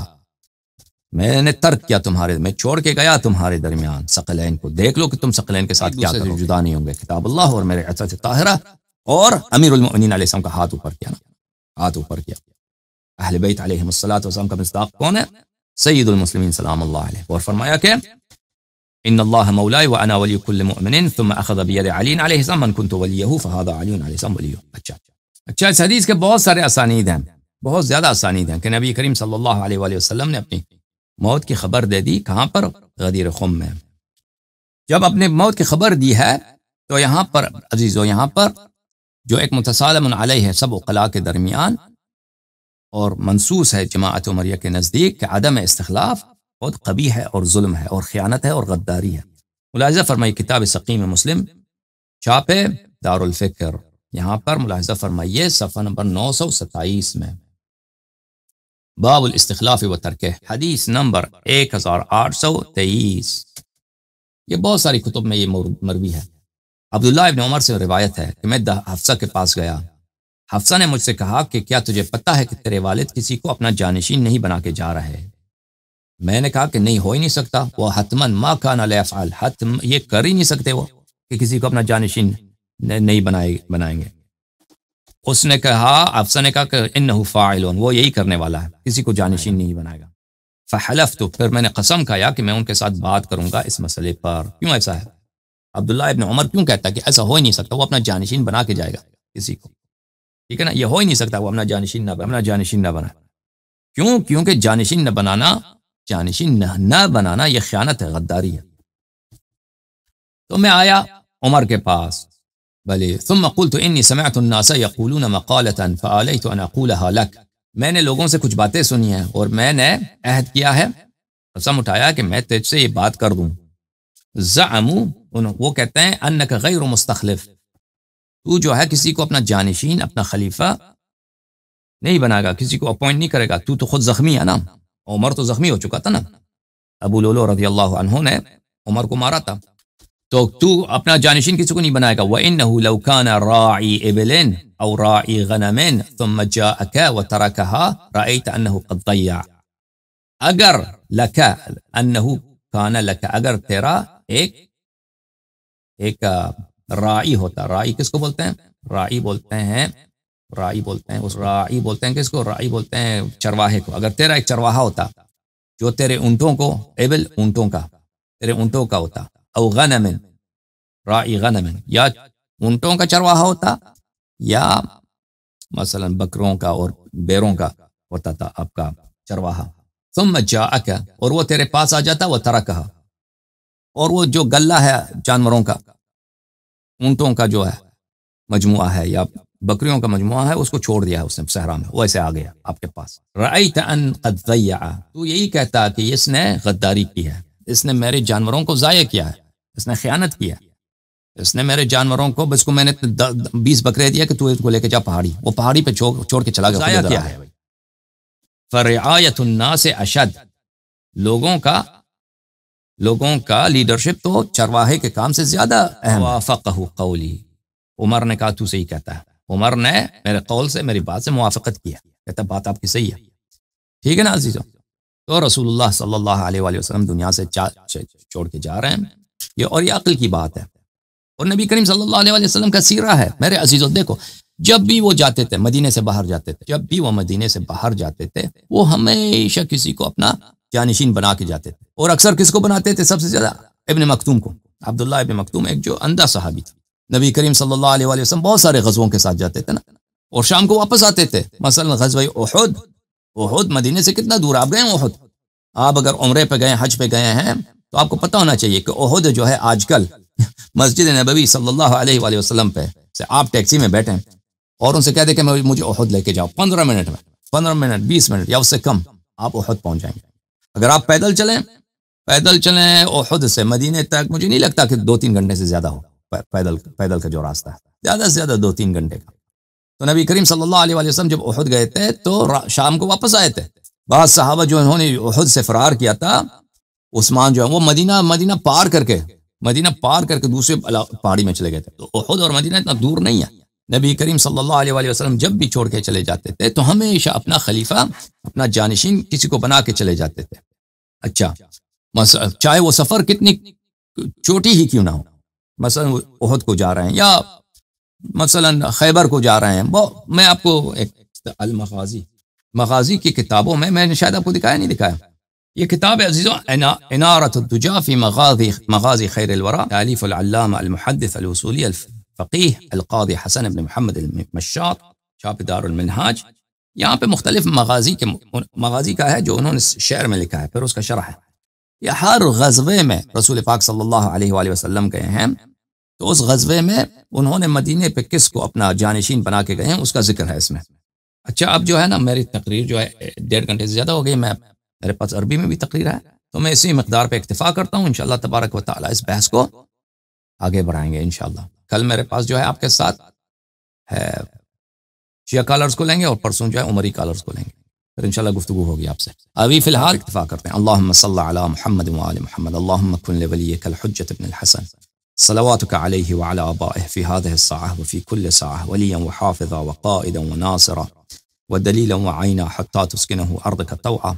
میں نے ترک کیا تمہارے، میں چھوڑ کے گیا تمہارے درمیان ثقلین کو. دیکھ لو کہ تم ثقلین کے ساتھ کیا کرو، جدا نہیں ہوں گے، کتاب اللہ اور میرے عصمت طاہرہ. اور امیر المؤمنین علیہ السلام کا ہاتھ اوپر کیا نا، ہاتھ اوپر کیا. اہل بیت علیہم الصلوۃ والسلام کا مصداق کون ہے؟ سید المسلمین سلام اللہ علیہ. اور فرمایا کہ ان اللہ مولاي وانا ولی كل مؤمن ثم اخذ بيد علی علیہ السلام من كنت وليه فهذا علی علیہ السلام ولی. اچھا اس حدیث کے بہت سارے اسانید ہیں، بہت زیادہ اسانید ہیں کہ نبی کریم صلی اللہ علیہ وآلہ وسلم نے اپنی موت کی خبر دے دی. کہاں پر؟ غدیر خم میں. جب اپنے موت کی خبر دی ہے تو یہاں پر عزیزو، یہاں پر جو ایک متسالم علیہ ہے سب عقلاء کے درمیان اور منصوص ہے جماعت عمریہ کے نزدیک کہ عدم استخلاف بہت قبیح ہے اور ظلم ہے اور خیانت ہے اور غداری ہے. ملاحظہ فرمائی کتاب سقیم مسلم، چھاپ دار الفکر، یہاں پر ملاحظہ فرمائیے صفحہ نمبر 927 میں، باب الاستخلاف و ترکہ، حدیث نمبر 1823. یہ بہت ساری کتب میں یہ مروی ہے. عبداللہ ابن عمر سے روایت ہے کہ میں حفصہ کے پاس گیا، حفصہ نے مجھ سے کہا کہ کیا تجھے پتہ ہے کہ تیرے والد کسی کو اپنا جانشین نہیں بنا کے جا رہے؟ میں نے کہا کہ نہیں، ہو ہی نہیں سکتا، وہ حتماً ما کان لیفعل، حتم یہ کر ہی نہیں سکتے وہ کہ کسی کو اپنا جانشین نہیں بنائیں گے. اس نے کہا، حفصہ نے کہا کہ انہ فاعل، وہ یہی کرنے والا ہے، کسی کو جانشین نہیں بنائے گا. فحلفت، پھر میں نے قسم کھایا کہ میں ان کے ساتھ بات کروں گا اس مسئلے پر. کیوں ایسا ہے؟ عبداللہ ابن عمر کیوں کہتا ہے کہ ایسا ہو ہی نہیں سکتا وہ اپنا جانشین بنا کے جائے گا کسی کو، ٹھیک ہے نا، یہ ہو ہی نہیں سکتا وہ اپنا جانشین نہ بنا. کیوں؟ کیونکہ جانشین نہ بنانا یہ خیانت ہے، غداری ہے. تو میں آیا عمر کے پاس، بلے ثم قلت انی سمعت الناس یقولون مقالة فآلیت ان اقولها لک، میں نے لوگوں سے کچھ باتیں سنی ہیں اور میں نے عہد کیا ہے، قسم اٹھایا کہ میں تجھ سے یہ بات کر دوں. زعموا، وہ کہتے ہیں انک غیر مستخلف، تو جو ہے کسی کو اپنا جانشین، اپنا خلیفہ نہیں بنائے گا، کسی کو اپوائنٹ نہیں کرے گا، تو خود زخمی ہے نا، عمر تو زخمی ہو چکا تھا نا، ابو لولو رضی اللہ عنہ نے عمر کو مارا تھا، تو اپنا جانشین کسی کو نہیں بنائے گا. وَإِنَّهُ لَوْ كَانَ رَاعِي إِبِلٍ أَوْ رَاعِي غَنَمٍ ثُمَّ جَاءَكَ وَتَرَكَهَا رَأَيْتَ أَنَّهُ قَدْ ضَيَّعَ. اگر لَكَ أَنَّهُ كَانَ لَكَ، اگر تیرا ایک راعی ہوتا، راعی کس کو بولتے ہیں؟ راعی بولتے ہیں کس کو؟ راعی بولتے ہیں چرواہے کو. اگر تیرا ایک چرواہا ہوتا جو تیرے اونٹوں کو، ایبل اونٹوں کا، تیرے اونٹوں کا ہوتا، او غنم، راعی غنم، یا اونٹوں کا چرواہا ہوتا یا مثلا بکروں کا اور بیروں کا ہوتا تھا آپ کا چرواہا. ثم جاءک، اور وہ تیرے پاس آ جاتا، وہ ترکہا، اور وہ جو گلہ ہے جانوروں کا، اونٹوں کا جو ہے مجموعہ ہے یا بکریوں کا مجموعہ ہے، اس کو چھوڑ دیا ہے اس نے صحرا میں، وہ ایسے آ گیا آپ کے پاس. رأیت ان قد ضیع، تو یہی کہتا کہ اس نے غداری کی ہے، اس نے میرے جانوروں کو ضائع کیا ہے، اس نے خیانت کی ہے، اس نے میرے جانوروں کو، بس کو میں نے 20 بکرے دیا کہ تو اس کو لے کے جا پہاڑی، وہ پہاڑی پہ چھوڑ کے چلا گیا، ضائع کیا ہے. فرعایت الناس اشد، لوگوں کا لیڈرشپ تو چرواہے کے کام سے زیادہ اہم. وافقہ قولی، عمر نے کہا تو صحیح کہتا ہے، عمر نے میرے قول سے، میری بات سے موافقت کیا، کہتا بات آپ کی صحیح ہے. ٹھیک ہے نا عزیزو. تو رسول اللہ صلی اللہ علیہ وآلہ وسلم دنیا سے چھوڑ کے جا رہے ہیں، اور یہ عقل کی بات ہے، اور نبی کریم صلی اللہ علیہ وآلہ وسلم کا سیرہ ہے. میرے عزیزو دیکھو، جب بھی وہ جاتے تھے مدینے سے باہر جاتے تھے، جب بھی وہ مدینے سے باہر جاتے تھے وہ ہمیشہ کسی کو اپنا جانشین بنا کے جاتے تھے، اور اکثر کس کو بناتے تھے؟ سب سے زیادہ ابن مکتوم کو، عبداللہ ابن مکتوم، ایک جو اندھا صحابی تھا۔ نبی کریم صلی اللہ علیہ وآلہ وسلم بہت سارے غزووں کے ساتھ جاتے تھے نا، اور شام کو واپس آتے تھے۔ مثلا غزوہ احد، احد مدینے سے کتنا دور؟ آپ گئے ہیں احد؟ آپ اگر عمرے پہ گئے، حج پہ گئے ہیں تو آپ کو پتہ ہونا چاہیے کہ احد جو ہے آج کل مسجد نبوی صلی اللہ علیہ وآلہ وسلم پہ سے آپ ٹیکسی میں بیٹھیں اور ان سے کہہ دیں کہ مجھے احد لے کے جاؤ، 15 منٹ میں، 15 منٹ 20 منٹ یا اس سے کم آپ احد پہنچ جائیں گے۔ اگر آپ پیدل چلیں احد سے مدینے تک، مجھے نہیں لگتا کہ 2-3 گھنٹے سے زیادہ ہو پیدل کا جو راستہ ہے، زیادہ سے زیادہ 2-3 گھنٹے کا۔ تو نبی کریم صلی اللہ علیہ وآلہ وسلم جب احد گئے تھے تو شام کو واپس آئے تھے۔ بعض صحابہ جو انہوں نے احد سے فرار کیا تھا، عثمان جو ہے وہ مدینہ پار کر کے دوسرے پہاڑی میں چلے گئے تھے۔ تو احد اور مدینہ اتنا دور نہیں ہے۔ نبی کریم صلی اللہ علیہ وآلہ وسلم جب بھی چھوڑ کے چلے جاتے تھے تو ہمیشہ اپنا خلیفہ، اپنا جانشین کسی کو بنا کے چلے جاتے تھے۔ اچھا، چاہے وہ سفر کتنی چھوٹی ہی کیوں نہ ہو، مثلا احد کو جا رہے ہیں یا مثلا خیبر کو جا رہے ہیں، میں آپ کو ایک مغازی کی کتابوں میں نے شاید آپ کو دکھایا نہیں دکھایا، یہ کتاب ہے عزیزوں، انارۃ الدجا فی مغازی خیر الورى، تالیف العلامہ المحدث الاصولی الفقیہ القاضی حسن بن محمد المشاط، چھاپ دار المنہاج۔ یہاں پہ مختلف مغازی کا ہے جو انہوں نے شعر میں لکھا ہے، پھر اس کا شرح ہے۔ یہ ہر غزوے میں رسول پاک صلی اللہ علیہ وآلہ وسلم گئے ہیں تو اس غزوے میں انہوں نے مدینے پہ کس کو اپنا جانشین بنا کے گئے ہیں اس کا ذکر ہے اس میں۔ اچھا، اب جو ہے نا میری تقریر جو ہے 1.5 گھنٹے سے زیادہ ہو گئی، میرے پاس عربی میں بھی تقریر ہے، تو میں اسی مقدار پہ اکتفا کرتا ہوں۔ انشاءاللہ تبارک و تعالی اس بحث کو آگے بڑھائیں گے انشاءاللہ۔ کل میرے پاس جو ہے آپ کے ساتھ ہے شیعہ کالرز کو لیں گے اور پرسوں جو ہے عمری کالرز کو لیں گے، پھر انشاءاللہ گفتگو ہوگی آپ سے۔ ابھی فی الحال اکتفا کرتے ہیں۔ اللہم صل علی محمد وآل محمد، اللہم کن لولیک الحجۃ ابن الحسن صلواتک علیہ وعلی آبائہ فی هذه الساعة وفی کل ساعة ولیا وحافظا وقائدا وناصرا ودلیلا وعینا حتی تسکنه ارضک طوعا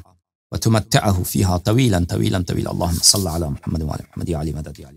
وتمتعه فيها طويلا طويلا طويلا، اللهم صل على محمد وعلى محمد يا علي مدد يا علي۔